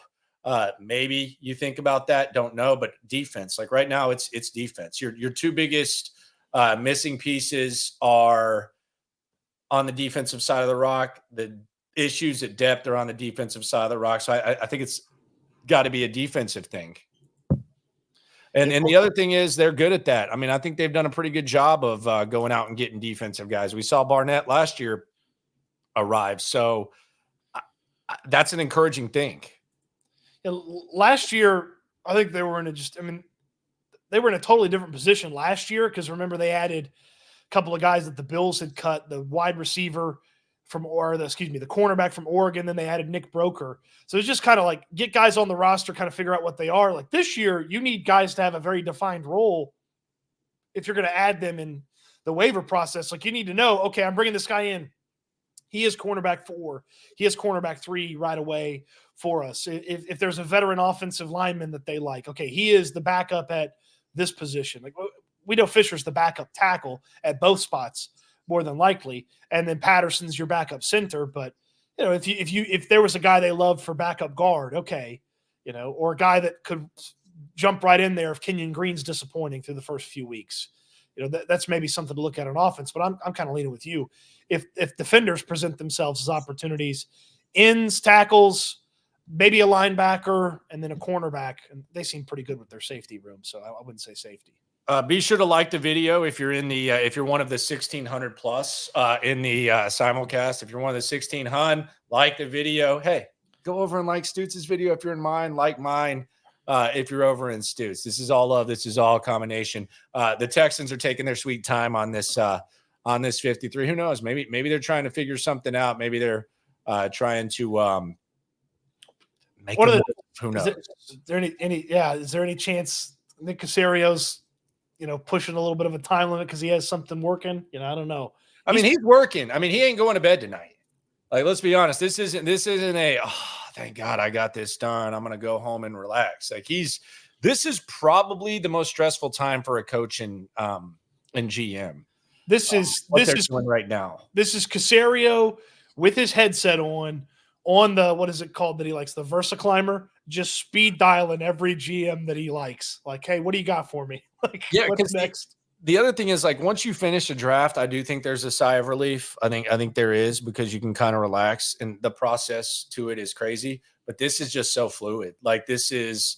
maybe you think about that. Don't know, but defense, like right now, it's defense. Your two biggest missing pieces are on the defensive side of the rock. The issues at depth are on the defensive side of the rock. So I think it's got to be a defensive thing. And the other thing is they're good at that. I mean, I think they've done a pretty good job of going out and getting defensive guys. We saw Barnett last year arrive. So that's an encouraging thing. Last year, I think they were they were in a totally different position last year because remember they added a couple of guys that the Bills had cut, the wide receiver the cornerback from Oregon. Then they added Nick Broker. So it's just kind of like get guys on the roster, kind of figure out what they are. Like this year, you need guys to have a very defined role if you're going to add them in the waiver process. Like you need to know, okay, I'm bringing this guy in. He is cornerback 4. He is cornerback 3 right away for us. If there's a veteran offensive lineman that they like, okay, he is the backup at this position. Like we know Fisher's the backup tackle at both spots more than likely, and then Patterson's your backup center. But you know, if there was a guy they loved for backup guard, okay, you know, or a guy that could jump right in there if Kenyon Green's disappointing through the first few weeks. You know, that's maybe something to look at on offense, but I'm kind of leaning with you. If defenders present themselves as opportunities, ends, tackles, maybe a linebacker, and then a cornerback, and they seem pretty good with their safety room, so I wouldn't say safety. Be sure to like the video if you're in the if you're one of the 1,600 plus in the simulcast. If you're one of the 1,600, like the video. Hey, go over and like Stoots' video if you're in mine. Like mine if you're over in Stoots. This is all love. This is all a combination. The Texans are taking their sweet time on this 53. Who knows? Maybe they're trying to figure something out. Maybe they're trying to make. Who knows? Is there any chance Nick Caserio's pushing a little bit of a time limit because he has something working? I don't know. He's working. He ain't going to bed tonight. Like, let's be honest. This isn't a, thank God I got this done, I'm going to go home and relax. Like this is probably the most stressful time for a coach in GM. This is doing right now. This is Caserio with his headset on the, what is it called that he likes? The Versa Climber, just speed dialing every GM that he likes. Like, hey, what do you got for me? Like, yeah, what's next? The other thing is, like, once you finish a draft, I do think there's a sigh of relief. I think there is, because you can kind of relax, and the process to it is crazy. But this is just so fluid. Like, this is,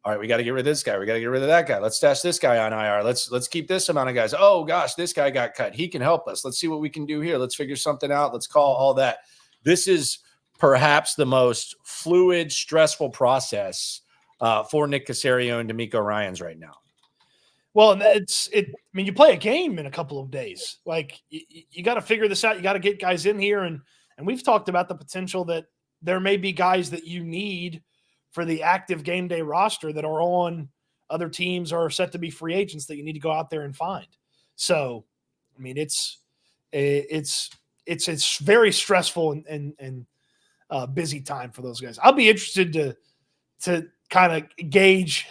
all right, we got to get rid of this guy. We got to get rid of that guy. Let's stash this guy on IR. Let's keep this amount of guys. Oh gosh, this guy got cut. He can help us. Let's see what we can do here. Let's figure something out. Let's call all that. This is perhaps the most fluid, stressful process for Nick Caserio and D'Amico Ryans right now. Well, and you play a game in a couple of days. Like, you got to figure this out. You got to get guys in here. And we've talked about the potential that there may be guys that you need for the active game day roster that are on other teams or are set to be free agents that you need to go out there and find. So, it's very stressful and busy time for those guys. I'll be interested to kind of gauge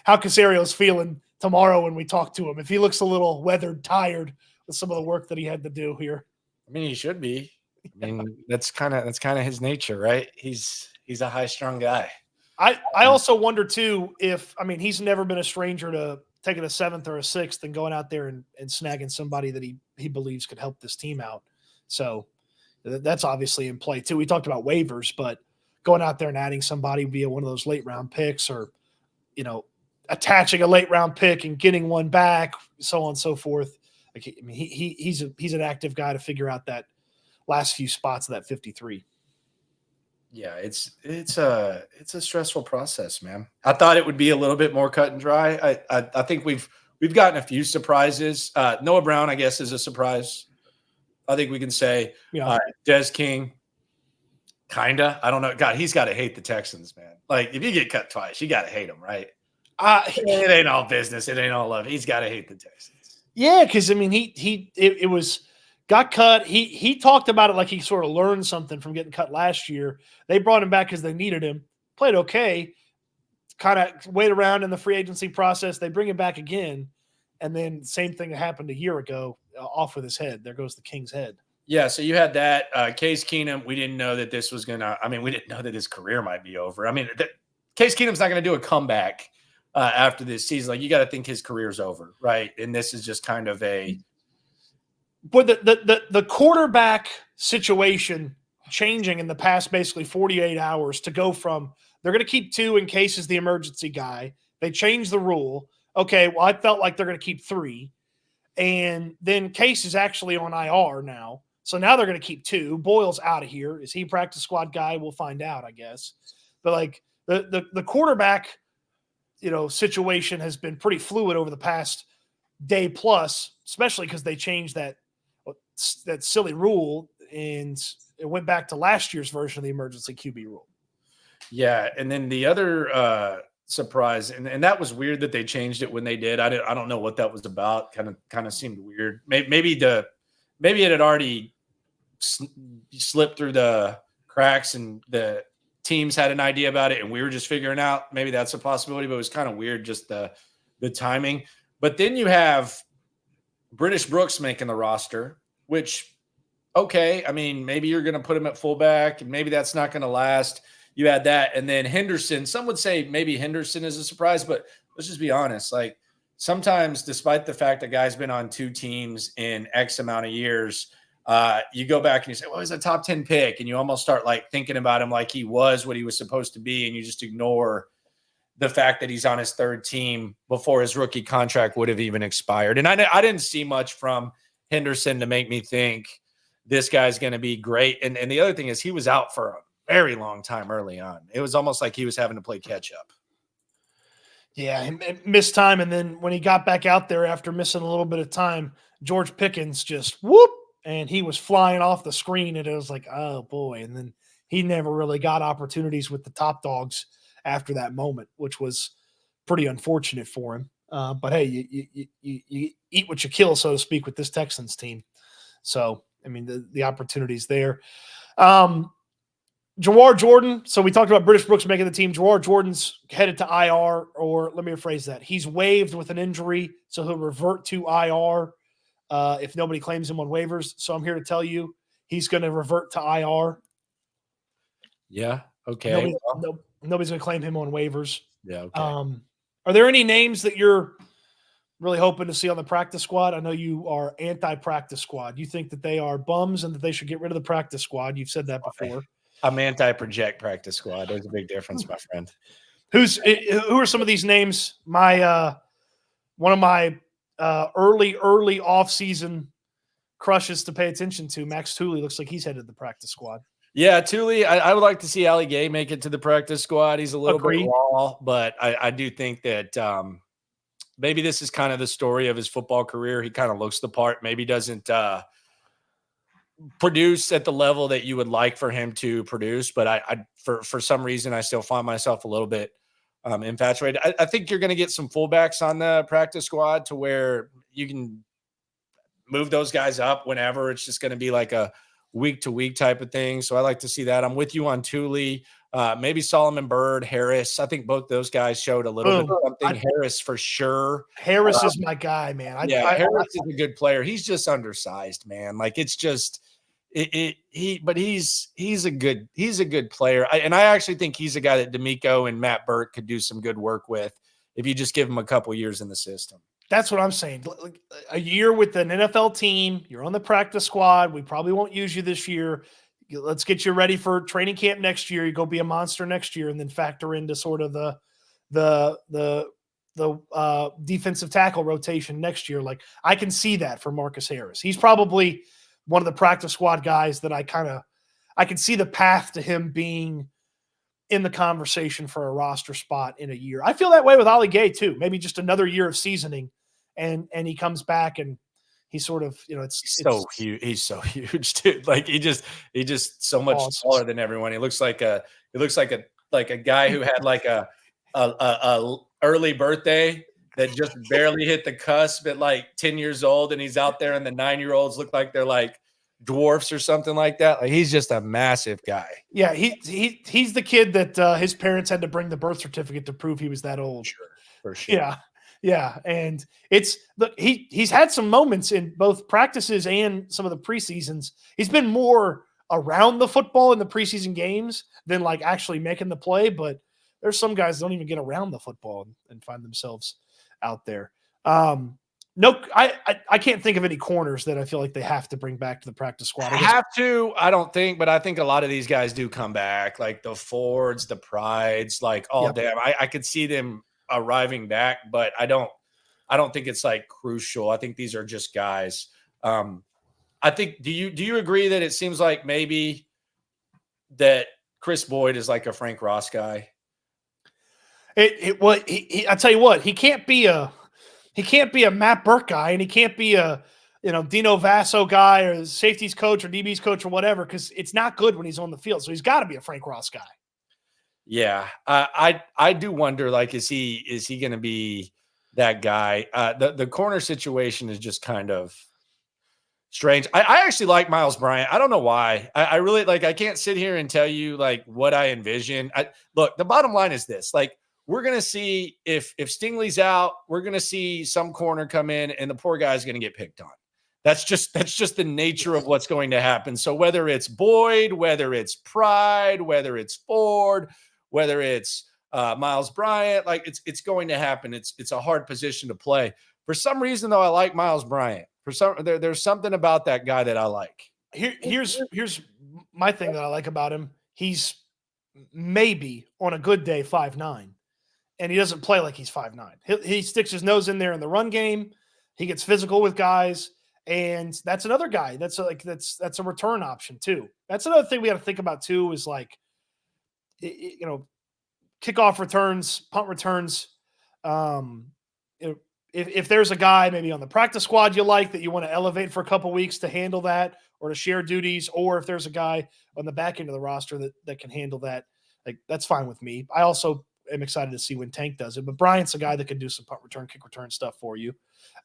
how Caserio's feeling tomorrow when we talk to him. If he looks a little weathered, tired with some of the work that he had to do here. He should be. That's kind of his nature, right? He's a high-strung guy. I also wonder too if he's never been a stranger to taking a 7th or a 6th and going out there and snagging somebody that he believes could help this team out. So that's obviously in play too. We talked about waivers, but going out there and adding somebody via one of those late round picks, or attaching a late round pick and getting one back, so on and so forth. Like, he's an active guy to figure out that last few spots of that 53. Yeah, it's a stressful process, man. I thought it would be a little bit more cut and dry. I think we've gotten a few surprises. Noah Brown, I guess, is a surprise. I think we can say Des King, kinda. I don't know. God, he's got to hate the Texans, man. Like, if you get cut twice, you got to hate them, right? It ain't all business. It ain't all love. He's got to hate the Texans. Yeah, because it was got cut. He talked about it like he sort of learned something from getting cut last year. They brought him back because they needed him. Played okay. kind of wait around in the free agency process. They bring him back again, and then same thing that happened a year ago, off with his head. There goes the King's head. Yeah, so you had that. Case Keenum, we didn't know that this was going to – I mean, we didn't know that his career might be over. I mean, Case Keenum's not going to do a comeback after this season. Like, you got to think his career's over, right? And this is just kind of a – But the quarterback situation changing in the past basically 48 hours to go from they're going to keep 2 in case is the emergency guy. They changed the rule. Okay, well, I felt like they're going to keep 3. And then Case is actually on IR now. So now they're going to keep 2. Boyle's out of here. Is he practice squad guy? We'll find out, I guess. But like the quarterback, situation has been pretty fluid over the past day plus, especially because they changed that silly rule and it went back to last year's version of the emergency QB rule. Yeah, and then the other surprise, and that was weird that they changed it when they did. I don't know what that was about. Kind of seemed weird. Maybe it had already slipped through the cracks and the teams had an idea about it and we were just figuring out. Maybe that's a possibility, but it was kind of weird, just the timing. But then you have British Brooks making the roster, which, okay, I mean, maybe you're going to put him at fullback and maybe that's not going to last. You had that. And then Henderson, some would say maybe Henderson is a surprise, but let's just be honest. Like, sometimes, despite the fact that guy's been on 2 teams in X amount of years, you go back and you say, well, he's a top 10 pick. And you almost start like thinking about him like he was what he was supposed to be. And you just ignore the fact that he's on his 3rd team before his rookie contract would have even expired. And I didn't see much from Henderson to make me think this guy's going to be great. And the other thing is he was out for a very long time early on. It was almost like he was having to play catch up. Yeah, he missed time. And then when he got back out there after missing a little bit of time, George Pickens just whoop, and he was flying off the screen. And it was like, oh boy. And then he never really got opportunities with the top dogs after that moment, which was pretty unfortunate for him. But hey, you eat what you kill, so to speak, with this Texans team. So, I mean, the opportunity's there. Jawar Jordan. So we talked about British Brooks making the team. Jawar Jordan's headed to IR, or let me rephrase that. He's waived with an injury, so he'll revert to IR if nobody claims him on waivers. So I'm here to tell you he's going to revert to IR. Yeah. Okay. Nobody's going to claim him on waivers. Yeah. Okay. Are there any names that you're really hoping to see on the practice squad? I know you are anti-practice squad. You think that they are bums and that they should get rid of the practice squad. You've said that before. I'm anti-project practice squad. There's a big difference, my friend. Who are some of these names? My one of my early offseason crushes to pay attention to, Max Tooley, looks like he's headed to the practice squad. Yeah, Tooley, I would like to see Ali Gay make it to the practice squad. He's a little bit raw, but I do think that maybe this is kind of the story of his football career. He kind of looks the part, maybe doesn't produce at the level that you would like for him to produce, but I for some reason I still find myself a little bit infatuated. I think you're going to get some fullbacks on the practice squad to where you can move those guys up whenever. It's just going to be like a week-to-week type of thing. So I like to see that. I'm with you on Tooley. Maybe Solomon Byrd, Harris. I think both those guys showed a little bit of something. Harris for sure. Harris is my guy, man. Harris is a good player. He's just undersized, man. Like, it's just but he's a good player. I actually think he's a guy that D'Amico and Matt Burke could do some good work with if you just give him a couple years in the system. That's what I'm saying. A year with an NFL team, you're on the practice squad. We probably won't use you this year. Let's get you ready for training camp next year. You go be a monster next year, and then factor into sort of the defensive tackle rotation next year. Like, I can see that for Marcus Harris. He's probably one of the practice squad guys that I can see the path to him being in the conversation for a roster spot in a year. I feel that way with Ali Gay too. Maybe just another year of seasoning, and he comes back and he's sort of, he's so huge, dude. Like, he just so much smaller than everyone. He looks like a guy who had like a early birthday that just barely hit the cusp at like 10 years old, and he's out there, and the 9-year-olds look like they're like dwarfs or something like that. Like he's just a massive guy. Yeah, he's the kid that his parents had to bring the birth certificate to prove he was that old. Sure, for sure. Yeah, and he's had some moments in both practices and some of the preseasons. He's been more around the football in the preseason games than like actually making the play. But there's some guys that don't even get around the football and find themselves out there. No, I can't think of any corners that I feel like they have to bring back to the practice squad. I don't think, but I think a lot of these guys do come back, like the Fords, the Prides, like, damn, I could see them arriving back, but I don't think it's like crucial. I think these are just guys. I think, do you agree that it seems like maybe that Chris Boyd is like a Frank Ross guy? I tell you what, he can't be a Matt Burke guy, and he can't be a Dino Vasso guy or safeties coach or DB's coach or whatever, because it's not good when he's on the field. So he's got to be a Frank Ross guy. Yeah, I do wonder, like, is he going to be that guy? The corner situation is just kind of strange. I actually like Miles Bryant. I don't know why. I really like. I can't sit here and tell you like what I envision. Look, the bottom line is this: like, we're going to see if Stingley's out, we're going to see some corner come in, and the poor guy's going to get picked on. That's just the nature of what's going to happen. So whether it's Boyd, whether it's Pride, whether it's Ford, whether it's Miles Bryant, like it's going to happen. It's a hard position to play. For some reason, though, I like Miles Bryant. There's something about that guy that I like. Here's my thing that I like about him. He's maybe on a good day 5'9", and he doesn't play like he's 5'9". He sticks his nose in there in the run game. He gets physical with guys, and that's another guy. That's a return option too. That's another thing we got to think about too. Is like, kickoff returns, punt returns. If there's a guy maybe on the practice squad you like that you want to elevate for a couple weeks to handle that or to share duties, or if there's a guy on the back end of the roster that can handle that, like, that's fine with me. I also am excited to see when Tank does it, but Bryant's a guy that can do some punt return, kick return stuff for you,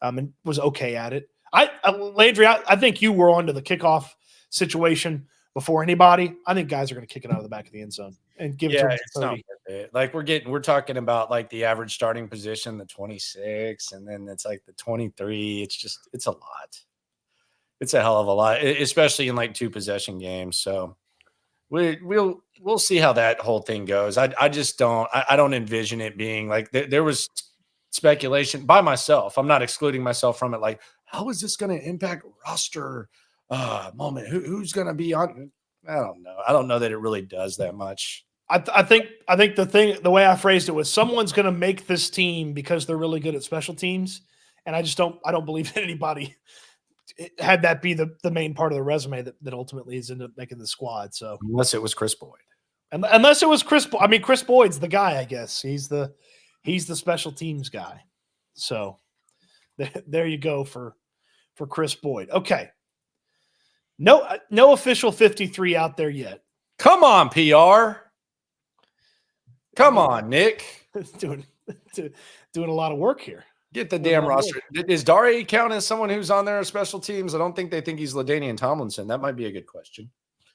and was okay at it. Landry, I think you were onto the kickoff situation before anybody. I think guys are going to kick it out of the back of the end zone and give it to it's not worth it. Like we're talking about like the average starting position, the 26, and then it's like the 23. It's a lot. It's a hell of a lot, especially in like 2 possession games. So we'll see how that whole thing goes. I just don't envision it being like there was speculation by myself. I'm not excluding myself from it. Like, how is this going to impact roster moment? Who's going to be on? I don't know. I don't know that it really does that much. I think the way I phrased it was someone's going to make this team because they're really good at special teams, and I don't believe that anybody had that be the main part of the resume that ultimately is ended up making the squad. So unless it was Chris Boyd, unless it was Chris, I mean Chris Boyd's the guy. I guess he's the special teams guy. So there you go for Chris Boyd. Okay. No official 53 out there yet. Come on, PR. Come on, Nick. doing a lot of work here. Get the damn roster. Is Dare count as someone who's on there special teams? I don't think they think he's LaDainian Tomlinson. That might be a good question.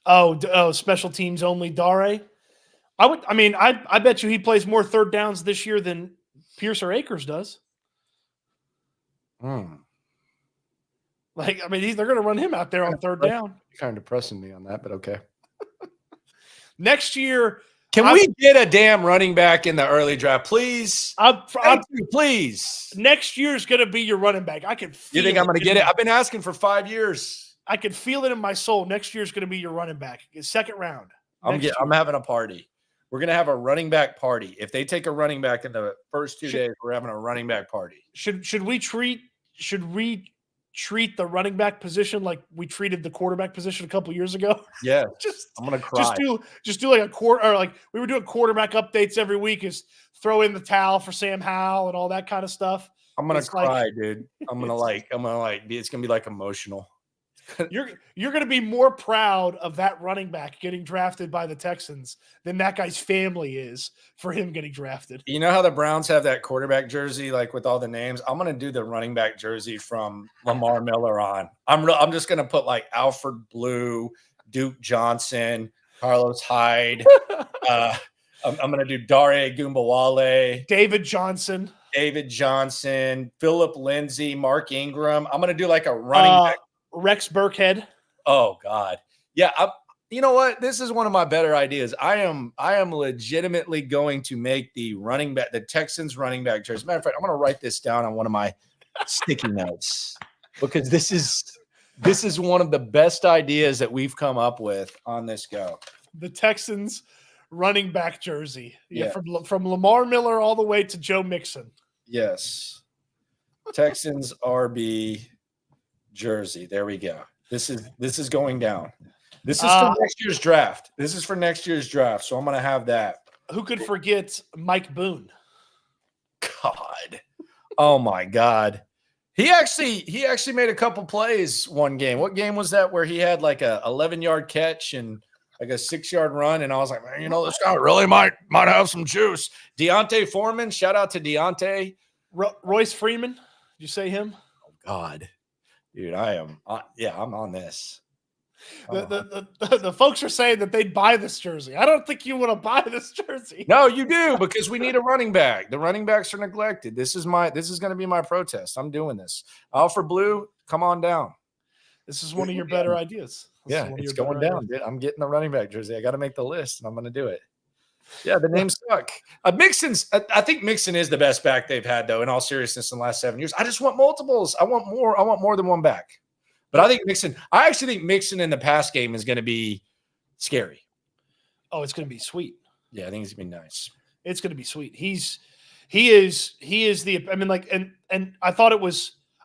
Oh, special teams only Dare? I bet you he plays more third downs this year than Pierce or Akers does. Like, I mean, they're going to run him out there on third down. Kind of depressing me on that, but okay. Next year, can we get a damn running back in the early draft, please? Please. Next year is going to be your running back. I can feel. You think I'm going to get it? I've been asking for 5 years. I can feel it in my soul. Next year is going to be your running back. Second round. I'm having a party. We're going to have a running back party. If they take a running back in the first 2 days, we're having a running back party. Should we treat the running back position like we treated the quarterback position a couple years ago? Yeah. I'm going to cry. Just do like a quarter, or like we were doing quarterback updates every week, is throw in the towel for Sam Howell and all that kind of stuff. I'm going to cry, dude. It's going to be like emotional. You're going to be more proud of that running back getting drafted by the Texans than that guy's family is for him getting drafted. You know how the Browns have that quarterback jersey, like with all the names? I'm going to do the running back jersey from Lamar Miller on. I'm just going to put like Alfred Blue, Duke Johnson, Carlos Hyde. I'm going to do Dare Gumbawale, David Johnson, Philip Lindsay, Mark Ingram. I'm going to do like a running back. Rex Burkhead. Oh God. Yeah. You know what? This is one of my better ideas. I am legitimately going to make the Texans running back jersey. Matter of fact, I'm going to write this down on one of my sticky notes because this is one of the best ideas that we've come up with on this go. The Texans running back jersey. Yeah. From Lamar Miller all the way to Joe Mixon. Yes. Texans RB jersey. There we go. This is going down. This is for next year's draft. So I'm going to have that. Who could forget Mike Boone? God. Oh my God. He actually made a couple plays one game. What game was that where he had like a 11-yard catch and like a 6-yard run? And I was like, man, this guy really might have some juice. Deontay Foreman. Shout out to Deontay. Royce Freeman. Did you say him? Oh God. Dude, I'm on this. The folks are saying that they'd buy this jersey. I don't think you want to buy this jersey. No, you do, because we need a running back. The running backs are neglected. This is going to be my protest. I'm doing this. Alfred Blue, come on down. This is one of your better ideas. It's going down. Dude. I'm getting the running back jersey. I got to make the list, and I'm going to do it. Yeah, the names suck. I think Mixon is the best back they've had, though, in all seriousness, in the last 7 years. I just want multiples. I want more. I want more than one back. But I actually think Mixon in the pass game is going to be scary. Oh, it's going to be sweet. Yeah, I think it's going to be nice. It's going to be sweet. He is the, I mean, like, and I thought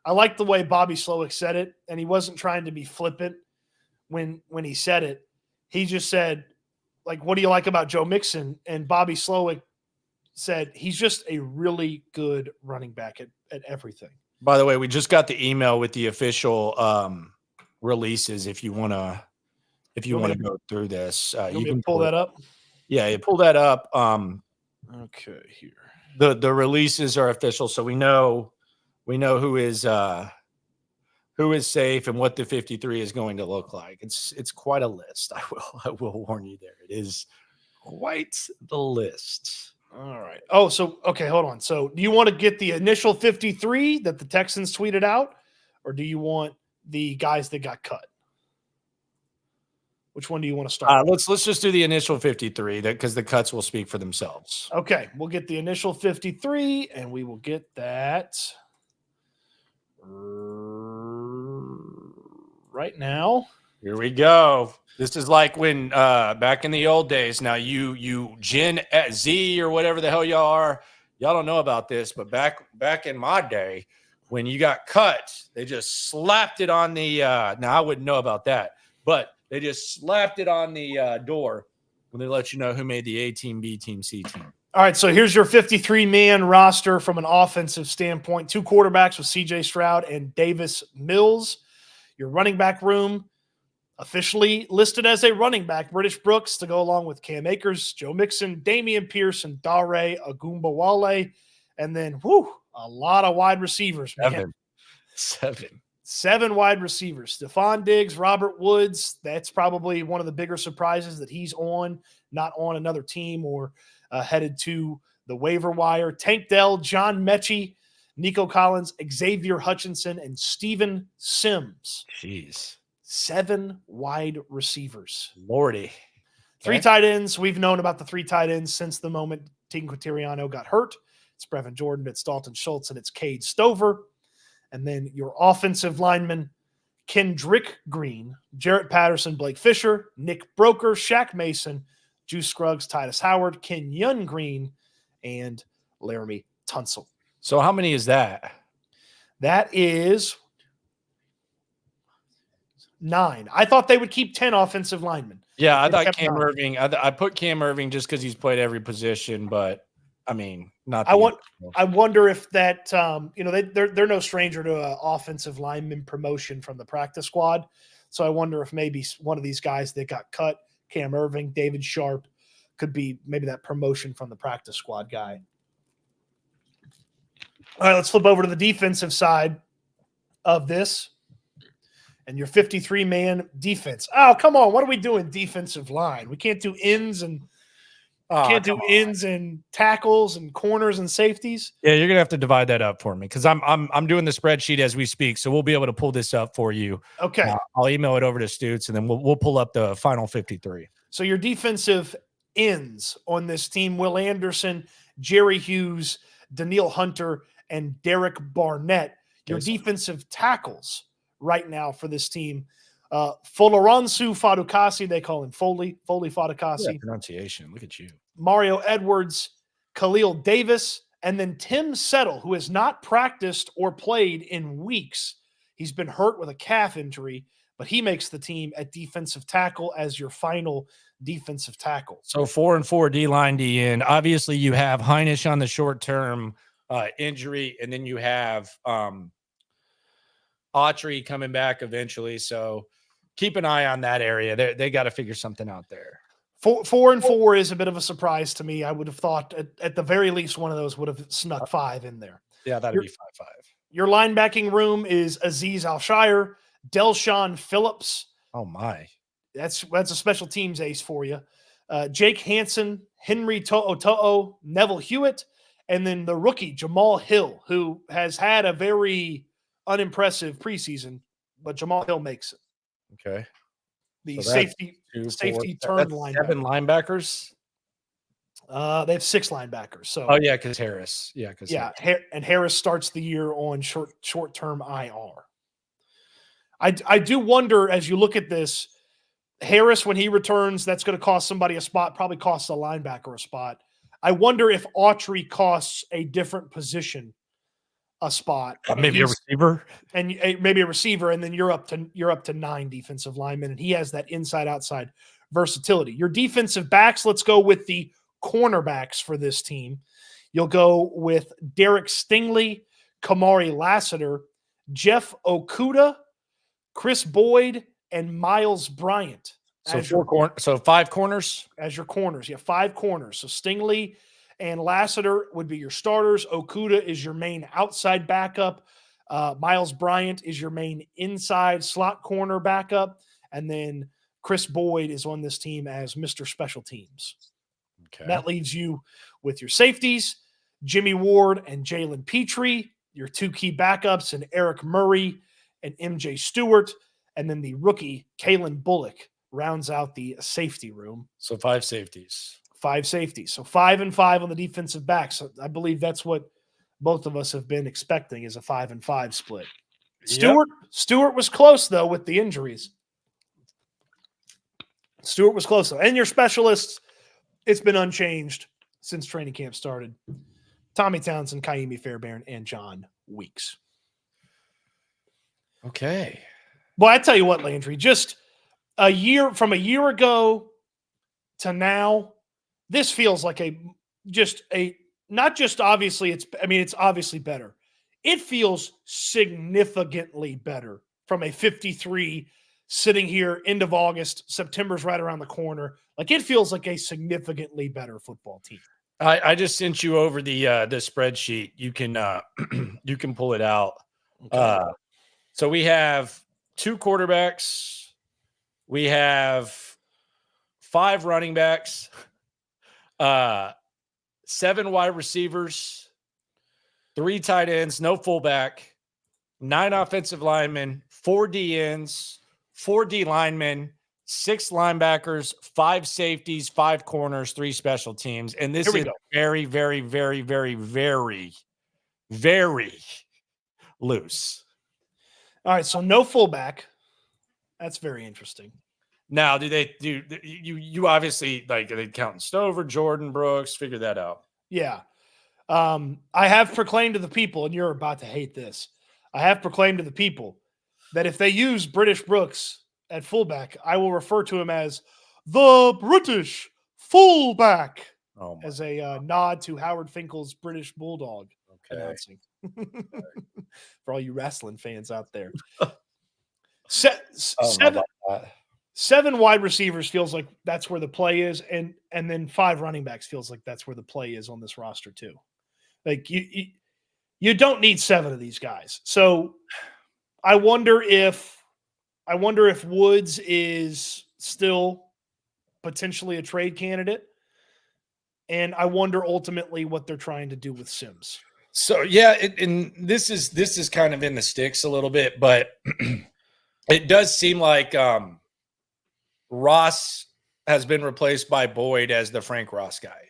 I liked the way Bobby Slowick said it, and he wasn't trying to be flippant when he said it. He just said, like, what do you like about Joe Mixon? And Bobby Slowick said, he's just a really good running back at everything. By the way, we just got the email with the official releases. If you want to go through this, you can pull that up. Yeah, you pull that up. Okay, here. The releases are official, so we know who is safe and what the 53 is going to look like. It's quite a list. I will warn you there. It is quite the list. All right. Oh, so, okay, hold on. So do you want to get the initial 53 that the Texans tweeted out, or do you want the guys that got cut? Which one do you want to start? Let's just do the initial 53 because the cuts will speak for themselves. Okay. We'll get the initial 53 and we will get that right now. Here we go. This is like when back in the old days. Now you Gen Z or whatever the hell y'all are, y'all don't know about this, but back in my day, when you got cut, they just slapped it on the. Now I wouldn't know about that, but they just slapped it on the door when they let you know who made the A team, B team, C team. All right, so here's your 53-man roster from an offensive standpoint. 2 quarterbacks with C.J. Stroud and Davis Mills. Your running back room, officially listed as a running back, British Brooks to go along with Cam Akers, Joe Mixon, Damian Pierce, and Dare Agumbawale. And then, a lot of wide receivers. Seven wide receivers. Stefon Diggs, Robert Woods. That's probably one of the bigger surprises that he's not on another team or headed to the waiver wire. Tank Dell, John Mechie, Nico Collins, Xavier Hutchinson, and Steven Sims. Jeez. 7 wide receivers. Lordy. 3 tight ends. We've known about the 3 tight ends since the moment Tegan Quintiriano got hurt. It's Brevin Jordan, it's Dalton Schultz, and it's Cade Stover. And then your offensive linemen, Kendrick Green, Jarrett Patterson, Blake Fisher, Nick Broker, Shaq Mason, Juice Scruggs, Titus Howard, Kenyon Green, and Laramie Tunsil. So how many is that? That is 9. I thought they would keep 10 offensive linemen. Yeah, I thought Cam Irving. I put Cam Irving just because he's played every position, but I mean, not. I wonder if that they're no stranger to an offensive lineman promotion from the practice squad. So I wonder if maybe one of these guys that got cut, Cam Irving, David Sharp, could be maybe that promotion from the practice squad guy. All right, let's flip over to the defensive side of this. And your 53-man defense. Oh, come on. What are we doing defensive line? We can't do ends and ends and tackles and corners and safeties. Yeah, you're gonna have to divide that up for me because I'm doing the spreadsheet as we speak, so we'll be able to pull this up for you. Okay, I'll email it over to Stoots, and then we'll pull up the final 53. So your defensive ends on this team: Will Anderson, Jerry Hughes, Daniil Hunter, and Derek Barnett. Your defensive tackles right now for this team: Foloronsu Fadukasi, they call him Foley Fadukasi. Yeah, pronunciation. Look at you. Mario Edwards, Khalil Davis, and then Tim Settle, who has not practiced or played in weeks. He's been hurt with a calf injury, but he makes the team at defensive tackle as your final defensive tackle. So 4-4 D-line, D-end. Obviously, you have Heinisch on the short-term injury, and then you have Autry coming back eventually. So keep an eye on that area. They got to figure something out there. 4-4 is a bit of a surprise to me. I would have thought at the very least one of those would have snuck 5 in there. Yeah, that'd be 5-5. Your linebacking room is Aziz Alshire, Delshawn Phillips. Oh my, that's a special teams ace for you. Jake Hansen, Henry To'o, Neville Hewitt, and then the rookie Jamal Hill, who has had a very unimpressive preseason, but Jamal Hill makes it. Okay. The safety turn linebacker. 7 linebackers. They have 6 linebackers. So because Harris. And Harris starts the year on short-term IR. I do wonder as you look at this, Harris when he returns, that's going to cost somebody a spot. Probably costs a linebacker a spot. I wonder if Autry costs a different position a spot, maybe a receiver, and maybe a receiver, and then you're up to 9 defensive linemen, and he has that inside-outside versatility. Your defensive backs, let's go with the cornerbacks for this team. You'll go with Derek Stingley, Kamari Lassiter, Jeff Okuda, Chris Boyd, and Miles Bryant. So 5 corners as your corners. Yeah, 5 corners. So Stingley and Lassiter would be your starters. Okuda is your main outside backup. Miles Bryant is your main inside slot corner backup. And then Chris Boyd is on this team as Mr. Special Teams. Okay. That leaves you with your safeties, Jimmy Ward and Jalen Petrie, your 2 key backups, and Eric Murray and MJ Stewart. And then the rookie, Kalen Bullock, rounds out the safety room. So 5 safeties. 5 safeties. So 5-5 on the defensive backs. So I believe that's what both of us have been expecting is a 5-5 split. Stewart was close, though, with the injuries. Stewart was close, though. And your specialists, it's been unchanged since training camp started. Tommy Townsend, Kaimi Fairbairn, and John Weeks. Okay. Well, I tell you what, Landry, just a year ago to now, this feels like not just obviously it's obviously better. It feels significantly better from a 53 sitting here end of August, September's right around the corner. Like it feels like a significantly better football team. I just sent you over the spreadsheet. You can you can pull it out. Okay. So we have 2 quarterbacks. We have 5 running backs. 7 wide receivers, 3 tight ends, no fullback, 9 offensive linemen, 4 DNs, 4 D linemen, 6 linebackers, 5 safeties, 5 corners, 3 special teams. And this is very, very, very, very, very, very loose. All right. So no fullback. That's very interesting. Now, you obviously like they count Stover, Jordan Brooks, figure that out. Yeah. I have proclaimed to the people, and you're about to hate this. I have proclaimed to the people that if they use British Brooks at fullback, I will refer to him as the British fullback as a nod to Howard Finkel's British Bulldog announcing. For all you wrestling fans out there. Seven wide receivers feels like that's where the play is, and then 5 running backs feels like that's where the play is on this roster too. Like you don't need 7 of these guys. So I wonder if Woods is still potentially a trade candidate, and I wonder ultimately what they're trying to do with Sims. So yeah, and this is kind of in the sticks a little bit, but it does seem like Ross has been replaced by Boyd as the Frank Ross guy.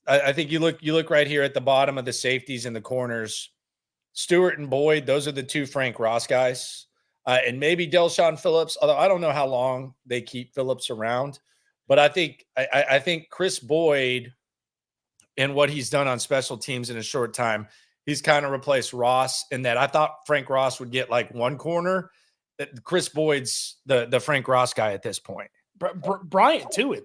I think you look right here at the bottom of the safeties and the corners. Stewart and Boyd, those are the 2 Frank Ross guys. And maybe Delshon Phillips, although I don't know how long they keep Phillips around. But I think Chris Boyd and what he's done on special teams in a short time, he's kind of replaced Ross in that I thought Frank Ross would get like 1 corner. That Chris Boyd's the Frank Ross guy at this point. Bryant too.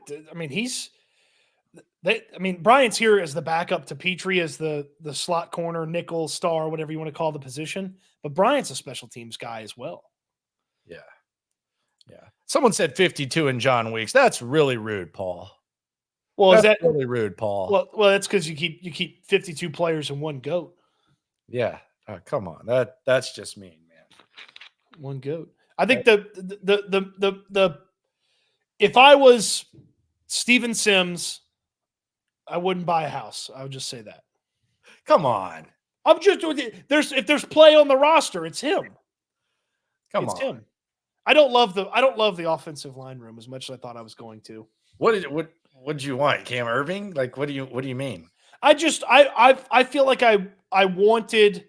Bryant's here as the backup to Petrie as the slot corner, nickel, star, whatever you want to call the position. But Bryant's a special teams guy as well. Yeah. Yeah. Someone said 52 in John Weeks. That's really rude, Paul. Well, that's is that really rude, Paul? Well, that's because you keep 52 players in 1 goat. Yeah. Come on. That's just mean, man. 1 goat. I think the if I was Steven Sims, I wouldn't buy a house. I would just say that. Come on. I'm just if there's play on the roster, it's him. It's him. I don't love the offensive line room as much as I thought I was going to. What did you want? Cam Irving? Like what do you mean? I feel like I wanted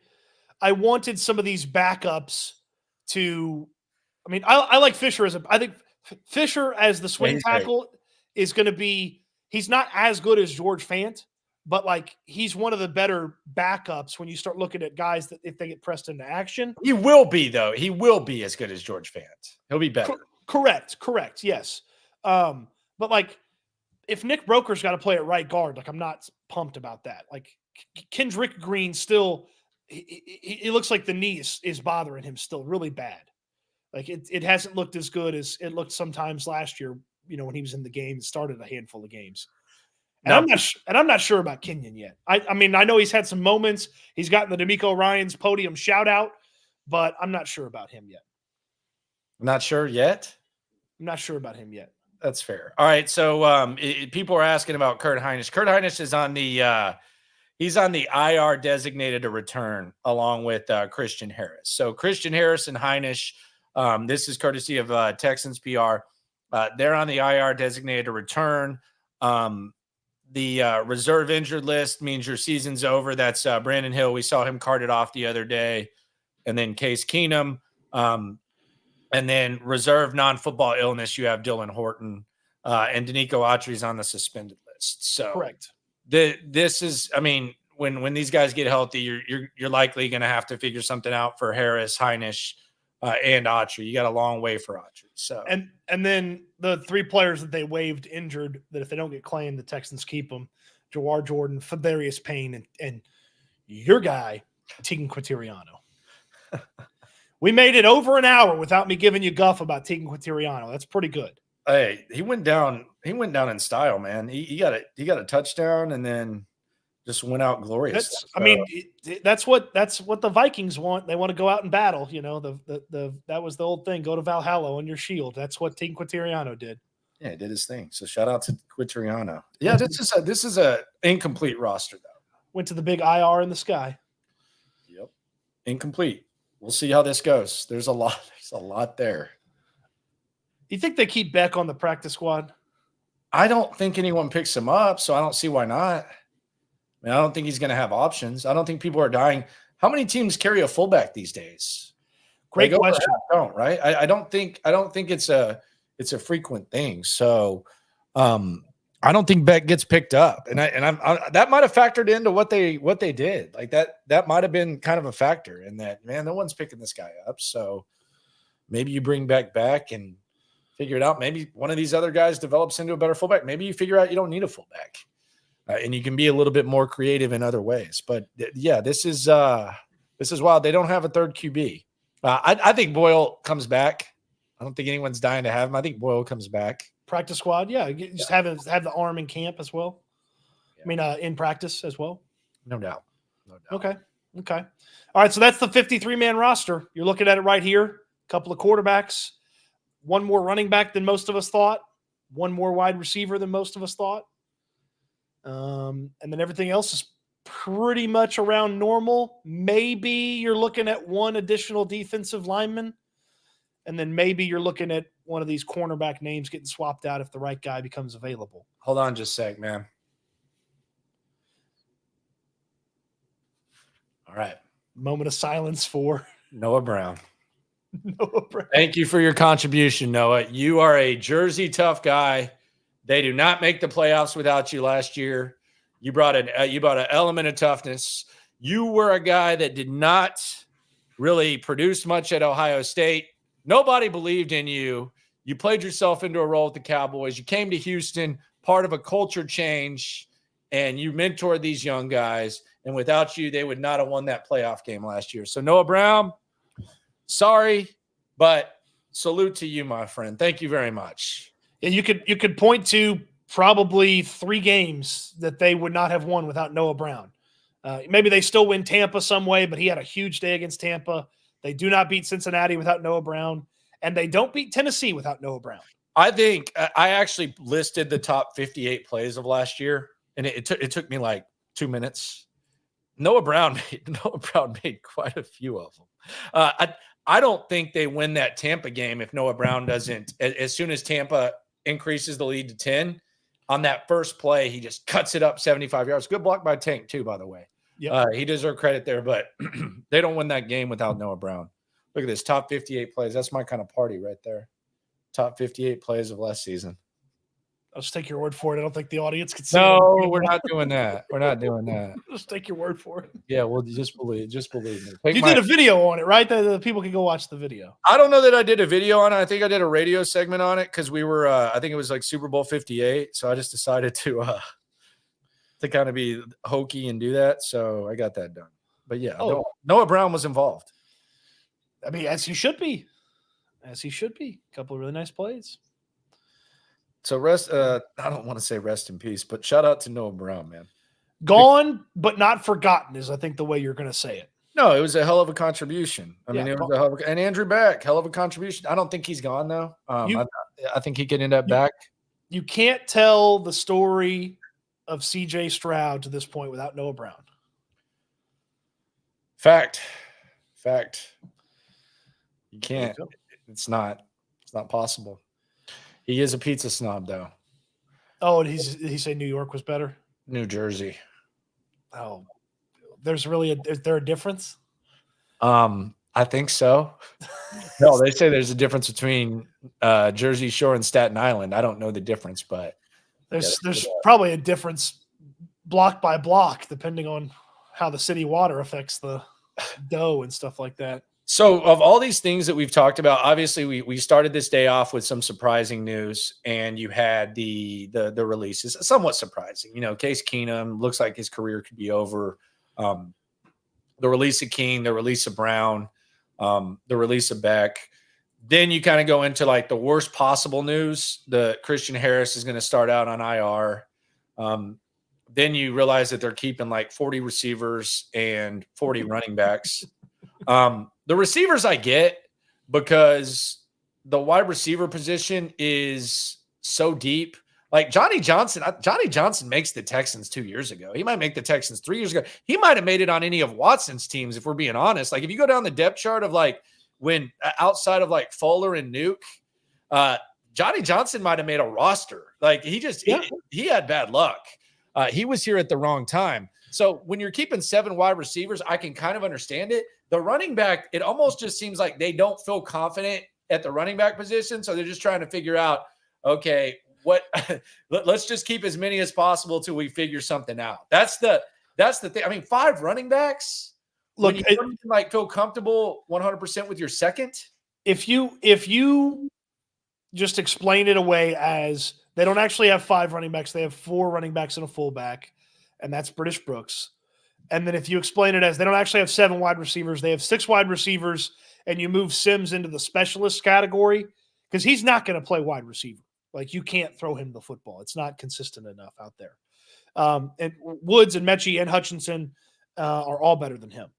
some of these backups to. I mean, I like Fisher I think Fisher as the swing tackle is going to be. He's not as good as George Fant, but like he's one of the better backups when you start looking at guys that if they get pressed into action. He will be though. He will be as good as George Fant. He'll be better. Correct. Yes. But like if Nick Broker's got to play at right guard, like I'm not pumped about that. Like Kendrick Green still, it looks like the knee is bothering him still really bad. Like it hasn't looked as good as it looked sometimes last year. When he was in the game and started a handful of games. And I'm not sure about Kenyon yet. I mean, I know he's had some moments. He's gotten the D'Amico Ryans podium shout out, but I'm not sure about him yet. Not sure yet? I'm not sure about him yet. That's fair. All right. So people are asking about Kurt Hinish. Kurt Hinish is on the IR designated to return along with Christian Harris. So Christian Harris and Hinish, this is courtesy of Texans PR. They're on the IR designated to return. The reserve injured list means your season's over. That's Brandon Hill. We saw him carted off the other day. And then Case Keenum. And then reserve non-football illness, you have Dylan Horton. And Danico Autry's on the suspended list. So correct. This is, I mean, when these guys get healthy, you're likely going to have to figure something out for Harris, Hinish, and Autry. You got a long way for Autry. So and then the 3 players that they waived injured that if they don't get claimed, the Texans keep them: Jawar Jordan, Fadarius Payne, and your guy Tegan Quateriano. We made it over an hour without me giving you guff about Tegan Quateriano. That's pretty good. Hey, he went down in style, man. He got a touchdown and then just went out glorious. That's what the Vikings want. They want to go out and battle. That was the old thing. Go to Valhalla on your shield. That's what Team Quateriano did. Yeah, he did his thing. So shout out to Quateriano. Yeah, this is a incomplete roster though. Went to the big IR in the sky. Yep, incomplete. We'll see how this goes. There's a lot there. You think they keep Beck on the practice squad? I don't think anyone picks him up, so I don't see why not. I don't think he's going to have options. I don't think people are dying. How many teams carry a fullback these days? Great question. Don't, right? I don't think it's a frequent thing. So I don't think Beck gets picked up, and that might have factored into what they did. Like that might have been kind of a factor in that. Man, no one's picking this guy up, so maybe you bring Beck back and figure it out. Maybe one of these other guys develops into a better fullback. Maybe you figure out you don't need a fullback. And you can be a little bit more creative in other ways. But yeah, this is wild. They don't have a third QB. I think Boyle comes back. I don't think anyone's dying to have him. I think Boyle comes back. Practice squad, yeah. Just have the arm in camp as well. Yeah. I mean, in practice as well. No doubt. Okay. All right, so that's the 53-man roster. You're looking at it right here. A couple of quarterbacks, one more running back than most of us thought, one more wide receiver than most of us thought. And then everything else is pretty much around normal. Maybe you're looking at one additional defensive lineman, and then maybe you're looking at one of these cornerback names getting swapped out if the right guy becomes available. Hold on just a sec, man. All right. Moment of silence for Noah Brown. Thank you for your contribution, Noah. You are a Jersey tough guy. They do not make the playoffs without you last year. You brought an element of toughness. You were a guy that did not really produce much at Ohio State. Nobody believed in you. You played yourself into a role with the Cowboys. You came to Houston, part of a culture change, and you mentored these young guys. And without you, they would not have won that playoff game last year. So Noah Brown, sorry, but salute to you, my friend. Thank you very much. And you could point to probably 3 games that they would not have won without Noah Brown. Maybe they still win Tampa some way, but he had a huge day against Tampa. They do not beat Cincinnati without Noah Brown, and they don't beat Tennessee without Noah Brown. I think I actually listed the top 58 plays of last year, and it took me like 2 minutes. Noah Brown made quite a few of them. I don't think they win that Tampa game if Noah Brown doesn't. As soon as Tampa increases the lead to 10, on that first play, he just cuts it up 75 yards. Good block by Tank, too, by the way. Yep. He deserves credit there, but they don't win that game without Noah Brown. Look at this, top 58 plays. That's my kind of party right there. Top 58 plays of last season. I'll just take your word for it. I don't think the audience can see. No, we're not doing that. We're not doing that. Just take your word for it. Yeah, well, just believe me. You did a video on it, right? The people can go watch the video. I don't know that I did a video on it. I think I did a radio segment on it because we were, I think it was like Super Bowl 58. So I just decided to kind of be hokey and do that. So I got that done. But yeah, Noah Brown was involved. I mean, as he should be. As he should be. A couple of really nice plays. So I don't want to say rest in peace, but shout out to Noah Brown, man. Gone, but not forgotten is, I think, the way you're going to say it. No, it was a hell of a contribution. I mean, it was a hell of and Andrew Beck, hell of a contribution. I don't think he's gone, though. I think he could end up back. You can't tell the story of C.J. Stroud to this point without Noah Brown. Fact. You can't. It's not possible. He is a pizza snob, though. Oh, and he said New York was better? New Jersey. Oh, is there a difference? I think so. No, they say there's a difference between Jersey Shore and Staten Island. I don't know the difference, but there's probably a difference block by block, depending on how the city water affects the dough and stuff like that. So of all these things that we've talked about, obviously we started this day off with some surprising news, and you had the releases, somewhat surprising. You know, Case Keenum looks like his career could be over. The release of King, the release of Brown, the release of Beck. Then you kind of go into like the worst possible news. The Christian Harris is going to start out on IR. Then you realize that they're keeping like 40 receivers and 40 running backs. The receivers I get because the wide receiver position is so deep. Like Johnny Johnson makes the Texans 2 years ago. He might make the Texans 3 years ago. He might have made it on any of Watson's teams, if we're being honest. Like if you go down the depth chart of like when outside of like Fuller and Nuke, Johnny Johnson might have made a roster. Like he had bad luck. He was here at the wrong time. So when you're keeping 7 wide receivers, I can kind of understand it. The running back, it almost just seems like they don't feel confident at the running back position. So they're just trying to figure out, okay, let's just keep as many as possible till we figure something out. That's the thing. I mean, 5 running backs. Look, you can like feel comfortable 100% with your second. If you just explain it away as they don't actually have 5 running backs, they have 4 running backs and a fullback, and that's British Brooks. And then if you explain it as they don't actually have 7 wide receivers, they have 6 wide receivers and you move Sims into the specialist category, because he's not going to play wide receiver. Like, you can't throw him the football. It's not consistent enough out there. And Woods and Mechie and Hutchinson are all better than him.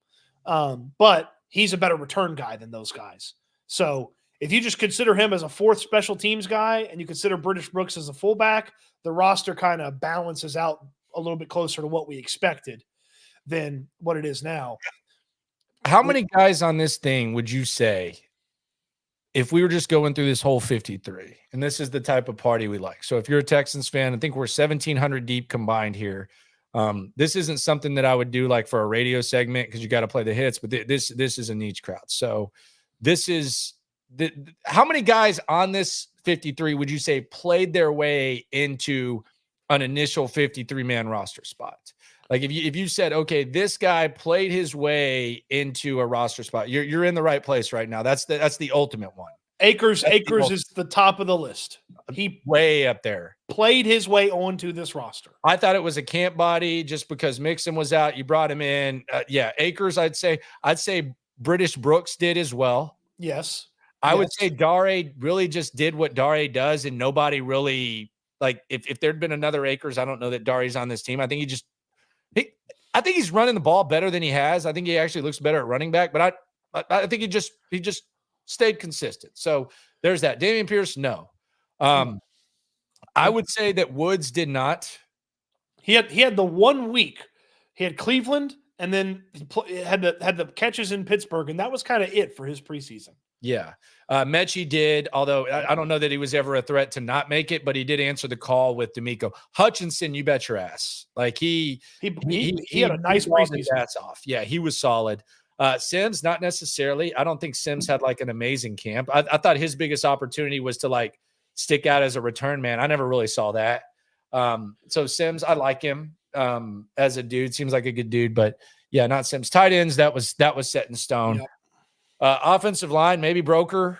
But he's a better return guy than those guys. So if you just consider him as a fourth special teams guy and you consider British Brooks as a fullback, the roster kind of balances out a little bit closer to what we expected than what it is now. How many guys on this thing would you say, if we were just going through this whole 53, and this is the type of party we like? So if you're a Texans fan, I think we're 1,700 deep combined here. This isn't something that I would do like for a radio segment, because you got to play the hits, but this is a niche crowd. So this is how many guys on this 53 would you say played their way into an initial 53-man roster spot? Like if you said, okay, this guy played his way into a roster spot, you're in the right place right now. That's the ultimate one. Akers is the top of the list. He way up there. Played his way onto this roster. I thought it was a camp body just because Mixon was out. You brought him in. Akers, I'd say British Brooks did as well. Yes. I would say Dare really just did what Dare does, and nobody really, like, if there'd been another Akers, I don't know that Dare's on this team. I think I think he's running the ball better than he has. I think he actually looks better at running back, but I think he just stayed consistent. So there's that. Dameon Pierce, no. I would say that Woods did not. He had the 1 week. He had Cleveland, and then he had the catches in Pittsburgh, and that was kind of it for his preseason. Yeah. Mechie did, although I don't know that he was ever a threat to not make it, but he did answer the call with D'Amico. Hutchinson, you bet your ass. Like he had a nice preseason. That's off. Yeah, he was solid. Sims, not necessarily. I don't think Sims had like an amazing camp. I thought his biggest opportunity was to like stick out as a return man. I never really saw that. So Sims, I like him as a dude. Seems like a good dude, but yeah, not Sims. Tight ends, that was set in stone. Yep. Offensive line, maybe Broker.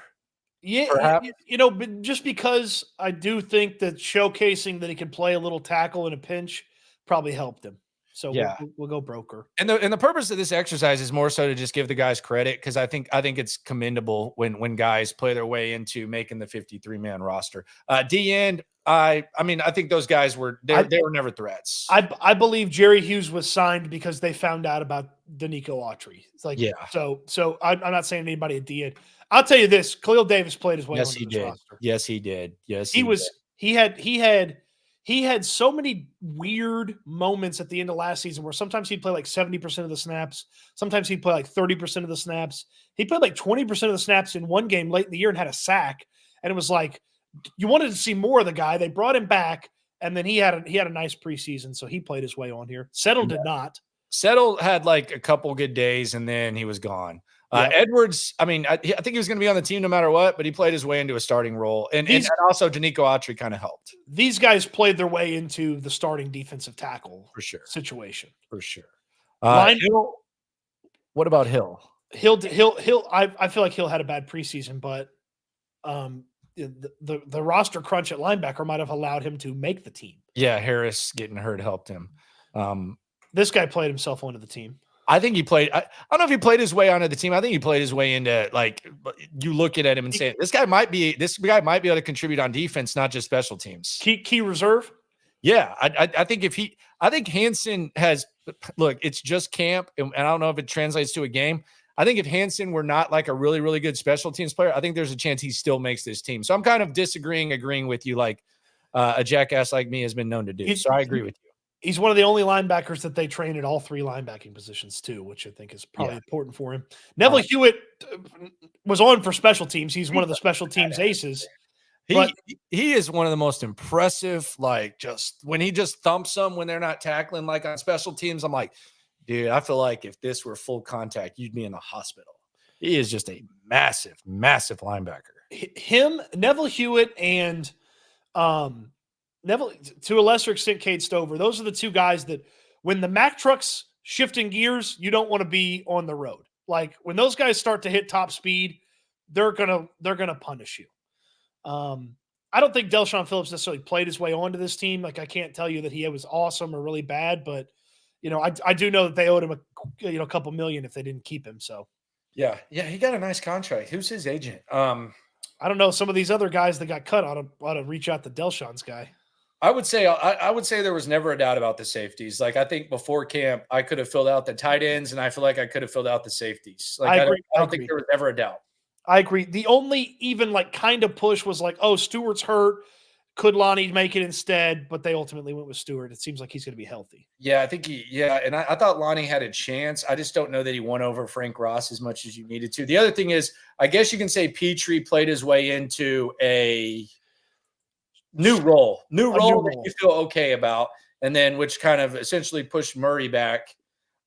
Yeah, perhaps. But just because I do think that showcasing that he can play a little tackle in a pinch probably helped him. So yeah, we'll go Broker. And the purpose of this exercise is more so to just give the guys credit, because I think it's commendable when guys play their way into making the 53-man roster. D-end, I think those guys were never threats. I believe Jerry Hughes was signed because they found out about Nico Autry. It's like, yeah. So I'm not saying anybody at D-end. I'll tell you this: Khalil Davis played his way onto this roster. Yes, he did. Yes, he had so many weird moments at the end of last season where sometimes he'd play like 70% of the snaps. Sometimes he'd play like 30% of the snaps. He played like 20% of the snaps in one game late in the year and had a sack. And it was like, you wanted to see more of the guy. They brought him back, and then he had a nice preseason, so he played his way on here. Settle did not. Settle had like a couple good days, and then he was gone. Edwards, I think he was going to be on the team no matter what, but he played his way into a starting role. And also Danico Autry kind of helped. These guys played their way into the starting defensive tackle situation. For sure. Hill, what about Hill? Hill. I feel like Hill had a bad preseason, but the roster crunch at linebacker might have allowed him to make the team. Yeah, Harris getting hurt helped him. This guy played himself onto the team. I think he played. I don't know if he played his way onto the team. I think he played his way into, like, you looking at him and saying, this guy might be able to contribute on defense, not just special teams. Key reserve. Yeah, I think Hansen has. Look, it's just camp, and I don't know if it translates to a game. I think if Hansen were not like a really, really good special teams player, I think there's a chance he still makes this team. So I'm kind of agreeing with you, like a jackass like me has been known to do. So I agree with you. He's one of the only linebackers that they train at all three linebacking positions too, which I think is probably important for him. Neville Hewitt was on for special teams. He's one of the special teams aces. He is one of the most impressive, like, just when he just thumps them when they're not tackling, like on special teams. I'm like, dude, I feel like if this were full contact, you'd be in the hospital. He is just a massive, massive linebacker. Him, Neville Hewitt, and Neville, to a lesser extent, Cade Stover. Those are the two guys that when the Mack truck's shifting gears, you don't want to be on the road. Like when those guys start to hit top speed, they're gonna punish you. I don't think Delshon Phillips necessarily played his way onto this team. Like I can't tell you that he was awesome or really bad, but I do know that they owed him a couple million if they didn't keep him. So Yeah, he got a nice contract. Who's his agent? I don't know. Some of these other guys that got cut ought to reach out to Delshawn's guy. I would say there was never a doubt about the safeties. Like I think before camp, I could have filled out the tight ends, and I feel like I could have filled out the safeties. Like I agree. I don't think there was ever a doubt. I agree. The only even like kind of push was like, oh, Stewart's hurt. Could Lonnie make it instead? But they ultimately went with Stewart. It seems like he's going to be healthy. Yeah, I think and I thought Lonnie had a chance. I just don't know that he won over Frank Ross as much as you needed to. The other thing is, I guess you can say Petrie played his way into a new role that you feel okay about, and then which kind of essentially pushed Murray back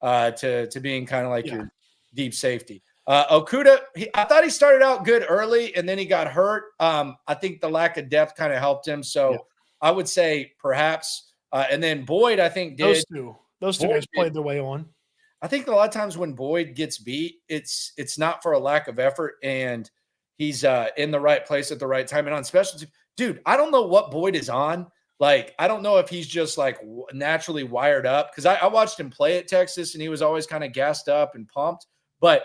to being kind of like your deep safety. Okuda, I thought he started out good early, and then he got hurt. I think the lack of depth kind of helped him. So I would say perhaps. And then Boyd, I think did. Those two guys played their way on. I think a lot of times when Boyd gets beat, it's not for a lack of effort, and he's in the right place at the right time. And on special teams, dude, I don't know what Boyd is on. Like, I don't know if he's just like naturally wired up, because I watched him play at Texas, and he was always kind of gassed up and pumped. But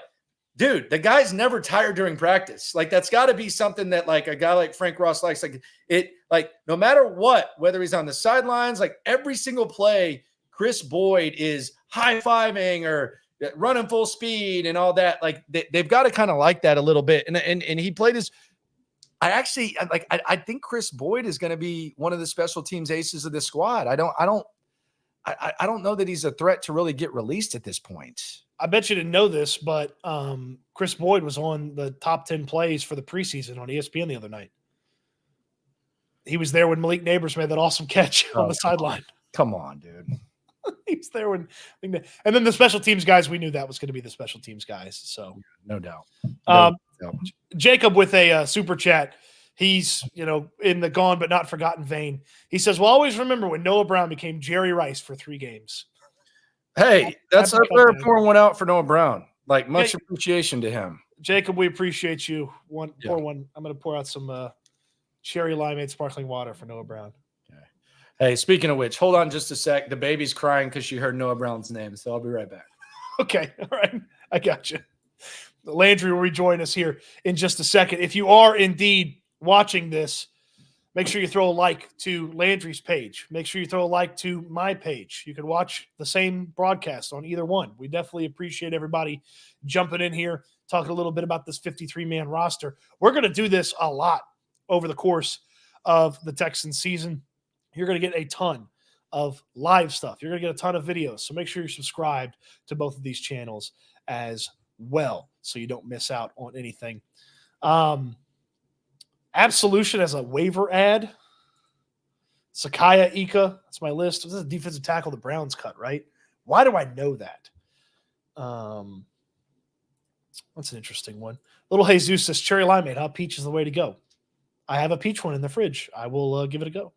dude, the guy's never tired during practice. Like, that's got to be something that like a guy like Frank Ross likes. Like no matter what, whether he's on the sidelines, like every single play, Chris Boyd is high-fiving or running full speed and all that. Like they've got to kind of like that a little bit. And he played his. I think Chris Boyd is going to be one of the special teams aces of this squad. I don't know that he's a threat to really get released at this point. I bet you didn't know this, but Chris Boyd was on the top 10 plays for the preseason on ESPN the other night. He was there when Malik Neighbors made that awesome catch on the sideline. Come on, dude. He's there when, and then the special teams guys, we knew that was going to be the special teams guys. So no doubt. Jacob with a super chat. He's, in the gone but not forgotten vein. He says, "Well, always remember when Noah Brown became Jerry Rice for 3 games." Hey, that's up there pouring one out for Noah Brown. Like, much appreciation to him. Jacob, we appreciate you. Pour one. I'm going to pour out some cherry limeade sparkling water for Noah Brown. Okay. Hey, speaking of which, hold on just a sec. The baby's crying because she heard Noah Brown's name, so I'll be right back. Okay. All right. I got you. Landry will rejoin us here in just a second. If you are indeed watching this, make sure you throw a like to Landry's page. Make sure you throw a like to my page. You can watch the same broadcast on either one. We definitely appreciate everybody jumping in here, talking a little bit about this 53-man roster. We're going to do this a lot over the course of the Texans season. You're going to get a ton of live stuff. You're going to get a ton of videos. So make sure you're subscribed to both of these channels as well, so you don't miss out on anything. Absolution as a waiver ad. Sakaya Ika, that's my list. This is a defensive tackle the Browns cut, right? Why do I know that? That's an interesting one. Little Jesus says, cherry limeade, huh? Peach is the way to go. I have a peach one in the fridge. I will give it a go.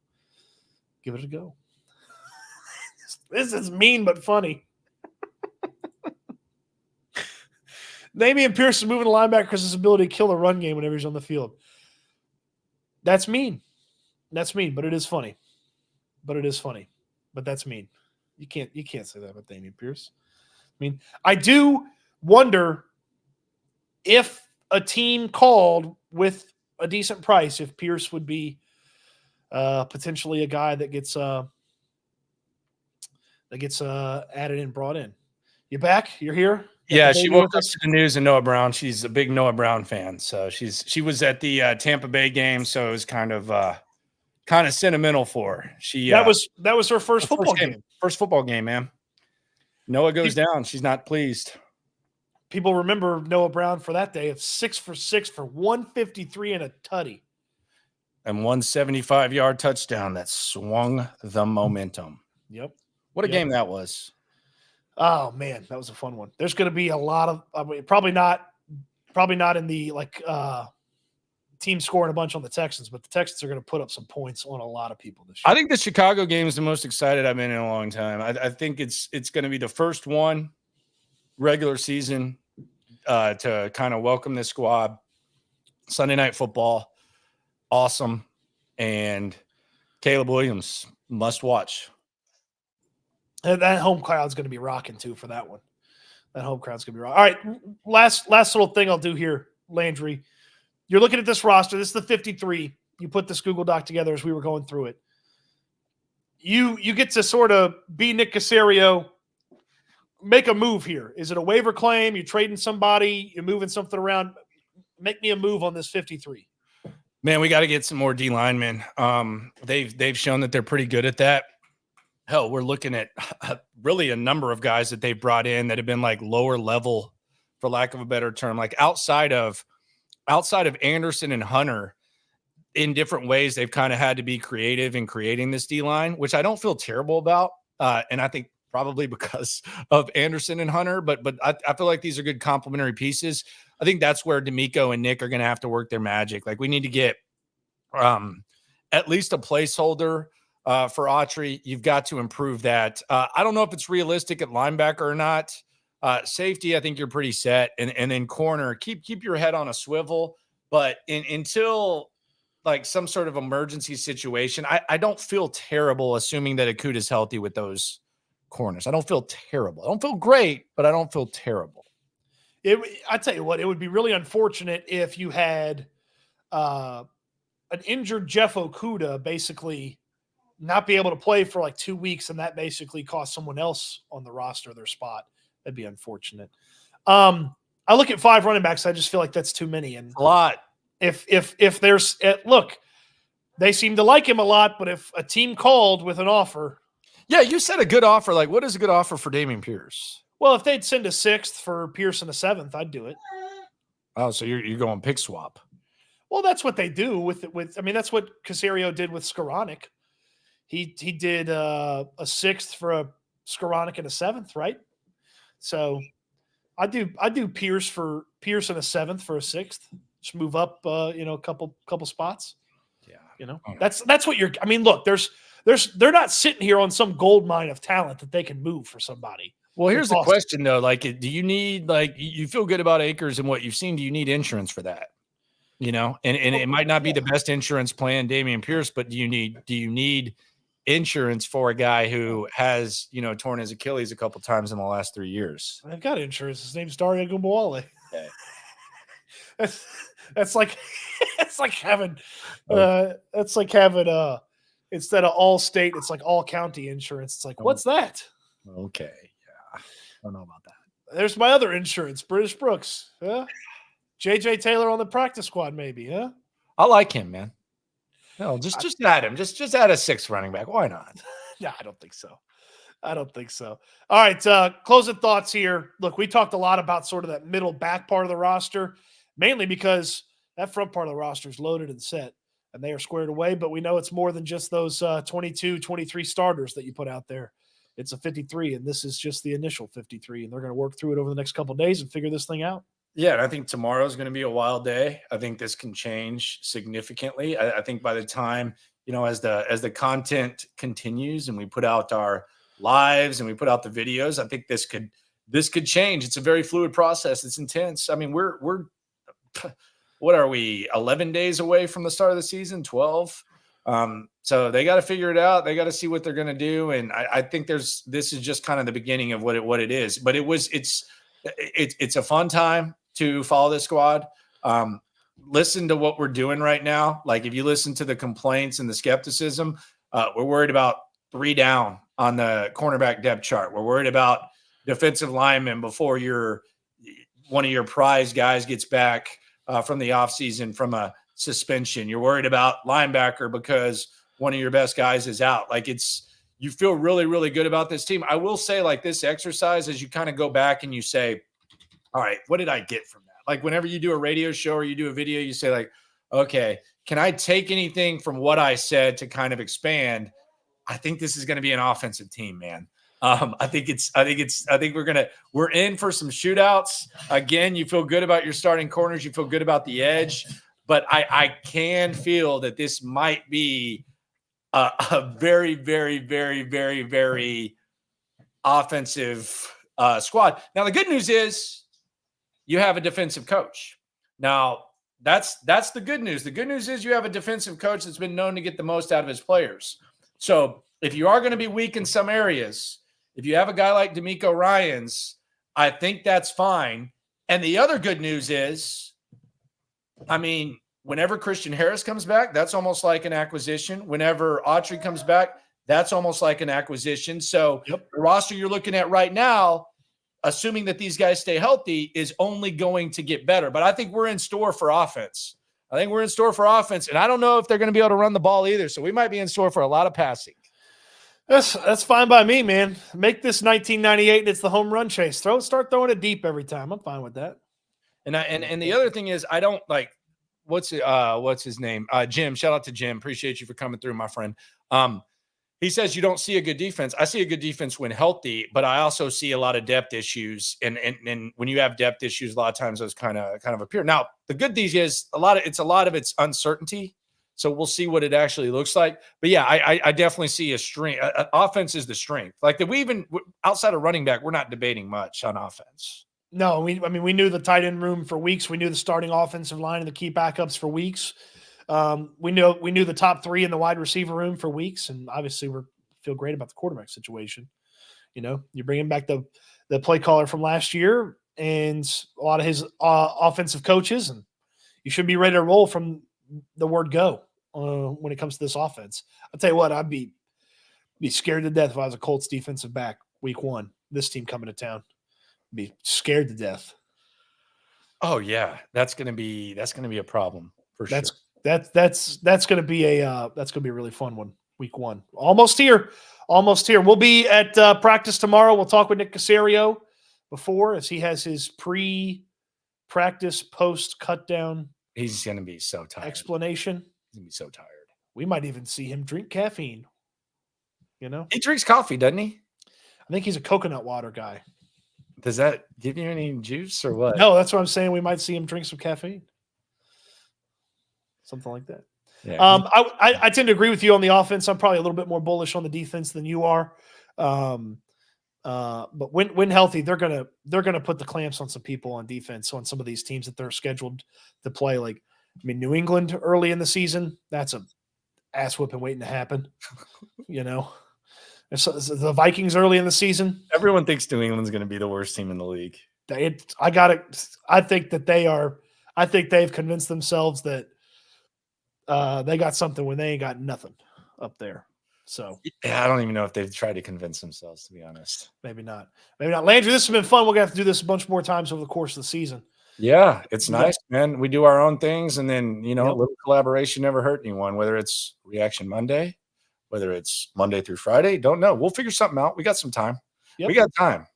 Give it a go. This is mean but funny. Damian Pierce is moving to linebacker because his ability to kill the run game whenever he's on the field. That's mean. That's mean, but it is funny. But that's mean. You can't say that about Damian Pierce. I mean, I do wonder if a team called with a decent price, if Pierce would be potentially a guy that gets added and brought in. You back? You're here? Yeah, she woke up to the news and Noah Brown. She's a big Noah Brown fan, so she was at the Tampa Bay game, so it was kind of sentimental for her. That was her first football game. First football game, man. Noah goes down. She's not pleased. People remember Noah Brown for that day of 6 for 6 for 153 and a tutty. And 175-yard touchdown that swung the momentum. Yep. What a game that was. Oh man, that was a fun one. There's going to be a lot of probably not in the team scoring a bunch on the Texans, but the Texans are going to put up some points on a lot of people this year. I think the Chicago game is the most excited I've been in a long time. I think it's going to be the first one regular season to kind of welcome this squad. Sunday Night Football, awesome, and Caleb Williams must watch. And that home crowd's going to be rocking too for that one. That home crowd's going to be wrong. All right, last little thing I'll do here, Landry. You're looking at this roster. This is the 53. You put this Google Doc together as we were going through it. You get to sort of be Nick Caserio, make a move here. Is it a waiver claim? You trading somebody? You're moving something around? Make me a move on this 53. Man, we got to get some more D linemen. They've shown that they're pretty good at that. Hell, we're looking at really a number of guys that they've brought in that have been like lower level, for lack of a better term, like outside of Anderson and Hunter. In different ways, they've kind of had to be creative in creating this D line, which I don't feel terrible about, and I think probably because of Anderson and Hunter. But I feel like these are good complementary pieces. I think that's where D'Amico and Nick are going to have to work their magic. Like we need to get at least a placeholder for Autry. You've got to improve that. I don't know if it's realistic at linebacker or not. Safety, I think you're pretty set, and then corner, keep your head on a swivel. But until like some sort of emergency situation, I don't feel terrible assuming that Akuta's healthy with those corners. I don't feel terrible. I don't feel great, but I don't feel terrible. I tell you what, it would be really unfortunate if you had an injured Jeff Okudah basically not be able to play for like 2 weeks, and that basically cost someone else on the roster their spot. That'd be unfortunate. I look at 5 running backs. I just feel like that's too many. And a lot. If there's look, they seem to like him a lot, but if a team called with an offer. Yeah, you said a good offer. Like, what is a good offer for Dameon Pierce? Well, if they'd send a 6th for Pierce and a 7th, I'd do it. Oh, so you're going pick swap. Well, that's what they do with I mean, that's what Caserio did with Skoranek. He did a 6th for a Skoranek and a 7th, right? So I do Pierce and a 7th for a 6th. Just move up, a couple spots. Yeah, that's what you're. I mean, look, they're not sitting here on some gold mine of talent that they can move for somebody. Well, here's the question though: like, do you need you feel good about Akers and what you've seen? Do you need insurance for that? And it might not be the best insurance plan, Dameon Pierce, but do you need insurance for a guy who has torn his Achilles a couple times in the last 3 years? I've got insurance. His name's Daria Gumbawale. Okay. That's like having instead of all state, it's like all county insurance. It's like, what's that? Okay, yeah, I don't know about that. There's my other insurance, British Brooks. Huh? JJ Taylor on the practice squad, maybe. Huh? I like him, man. No, just add him. Just add a 6th running back. Why not? Yeah, I don't think so. All right, closing thoughts here. Look, we talked a lot about sort of that middle back part of the roster, mainly because that front part of the roster is loaded and set, and they are squared away. But we know it's more than just those 22, 23 starters that you put out there. It's a 53, and this is just the initial 53, and they're going to work through it over the next couple of days and figure this thing out. Yeah, and I think tomorrow is going to be a wild day. I think this can change significantly. I think by the time, as the content continues and we put out our lives and we put out the videos, I think this could change. It's a very fluid process. It's intense. I mean, we're what are we, 11 days away from the start of the season, 12? So they got to figure it out. They got to see what they're going to do. And I think this is just kind of the beginning of what it is. But it's a fun time to follow this squad. Listen to what we're doing right now. Like if you listen to the complaints and the skepticism, we're worried about 3 down on the cornerback depth chart. We're worried about defensive linemen before one of your prize guys gets back from the offseason from a suspension. You're worried about linebacker because one of your best guys is out. Like you feel really, really good about this team. I will say, like, this exercise, as you kind of go back and you say, all right, what did I get from that? Like whenever you do a radio show or you do a video, you say like, okay, can I take anything from what I said to kind of expand? I think this is going to be an offensive team, man. I think we're in for some shootouts. Again, you feel good about your starting corners. You feel good about the edge, but I can feel that this might be a very, very, very, very, very offensive squad. Now, the good news is you have a defensive coach. Now, that's the good news. The good news is you have a defensive coach that's been known to get the most out of his players. So if you are going to be weak in some areas, if you have a guy like D'Amico Ryans, I think that's fine. And the other good news is, I mean, whenever Christian Harris comes back, that's almost like an acquisition. Whenever Autry comes back, that's almost like an acquisition. So the roster you're looking at right now, assuming that these guys stay healthy, is only going to get better. But I think we're in store for offense. And I don't know if they're going to be able to run the ball either. So we might be in store for a lot of passing. That's fine by me, man. Make this 1998 and it's the home run chase. Start throwing it deep every time. I'm fine with that. And the other thing is, I don't like what's his name? Jim. Shout out to Jim. Appreciate you for coming through, my friend. He says you don't see a good defense. I see a good defense when healthy, but I also see a lot of depth issues. And when you have depth issues, a lot of times those kind of appear. Now, the good thing is a lot of it's uncertainty. So we'll see what it actually looks like. But yeah, I definitely see a strength. Offense is the strength. Like that, outside of running back, we're not debating much on offense. No, we knew the tight end room for weeks. We knew the starting offensive line and the key backups for weeks. We knew the top three in the wide receiver room for weeks, and obviously we feel great about the quarterback situation. You know, you're bringing back the play caller from last year and a lot of his offensive coaches, and you should be ready to roll from the word go when it comes to this offense. I'll tell you what, I'd be scared to death if I was a Colts defensive back week 1. This team coming to town, be scared to death. Oh yeah, that's gonna be a problem for sure. That's gonna be a really fun one. Week 1, almost here. We'll be at practice tomorrow. We'll talk with Nick Caserio before, as he has his pre-practice post cut down. He's gonna be so tired. Explanation. He's gonna be so tired. We might even see him drink caffeine. You know, he drinks coffee, doesn't he? I think he's a coconut water guy. Does that give you any juice or what? No, that's what I'm saying. We might see him drink some caffeine. Something like that. Yeah. I tend to agree with you on the offense. I'm probably a little bit more bullish on the defense than you are. But when healthy, they're gonna put the clamps on some people on defense on some of these teams that they're scheduled to play. Like, I mean, New England early in the season, that's a ass whooping waiting to happen. You know, so the Vikings early in the season. Everyone thinks New England's going to be the worst team in the league. I think that they are. I think they've convinced themselves that they got something when they ain't got nothing up there. So yeah, I don't even know if they've tried to convince themselves, to be honest. Maybe not. Landry, this has been fun. We're gonna have to do this a bunch more times over the course of the season. Yeah, it's nice, man. We do our own things, and then a little collaboration never hurt anyone. Whether it's Reaction Monday, whether it's Monday through Friday, don't know. We'll figure something out. We got some time. Yep. We got time.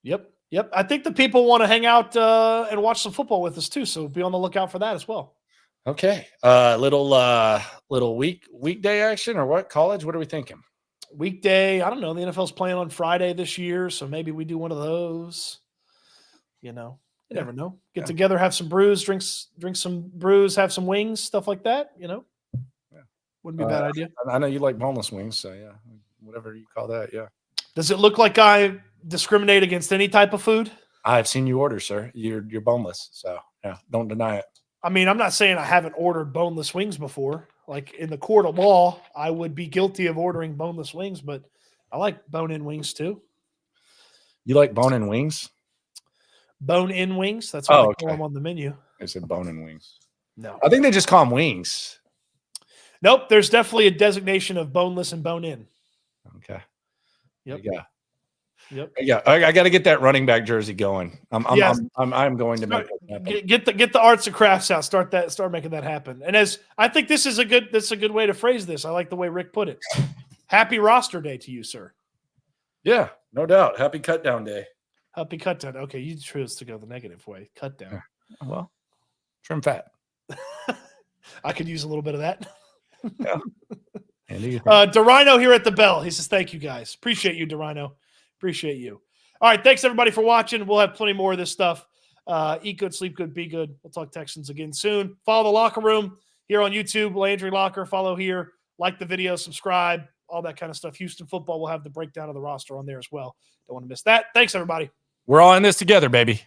Yep. I think the people want to hang out and watch some football with us too, so be on the lookout for that as well. Okay. Little weekday action or what? College? What are we thinking? Weekday. I don't know. The NFL's playing on Friday this year, so maybe we do one of those. You never know. Get together, have some brews, drink some brews, have some wings, stuff like that. Wouldn't be a bad idea. I know you like boneless wings, so yeah, whatever you call that. Yeah. Does it look like I discriminate against any type of food? I've seen you order, sir. You're boneless, so yeah, don't deny it. I mean, I'm not saying I haven't ordered boneless wings before. Like, in the court of law, I would be guilty of ordering boneless wings, but I like bone-in wings too. You like bone-in wings? Bone-in wings? That's what I call them on the menu. I said bone-in wings. No. I think they just call them wings. Nope. There's definitely a designation of boneless and bone-in. Okay. Yep. Yep. Yeah, I got to get that running back jersey going. I'm going to make it happen. Get the arts and crafts out. Start making that happen. And as I think this is a good way to phrase this. I like the way Rick put it. Happy roster day to you, sir. Yeah, no doubt. Happy cut down day. Happy cut down. Okay, you chose to go the negative way. Cut down. Well, trim fat. I could use a little bit of that. Yeah. DeRhino here at the bell. He says, "Thank you guys. Appreciate you, DeRhino. Appreciate you." All right. Thanks, everybody, for watching. We'll have plenty more of this stuff. Eat good, sleep good, be good. We'll talk Texans again soon. Follow the Locker Room here on YouTube, Landry Locker. Follow here. Like the video, subscribe, all that kind of stuff. Houston football will have the breakdown of the roster on there as well. Don't want to miss that. Thanks, everybody. We're all in this together, baby.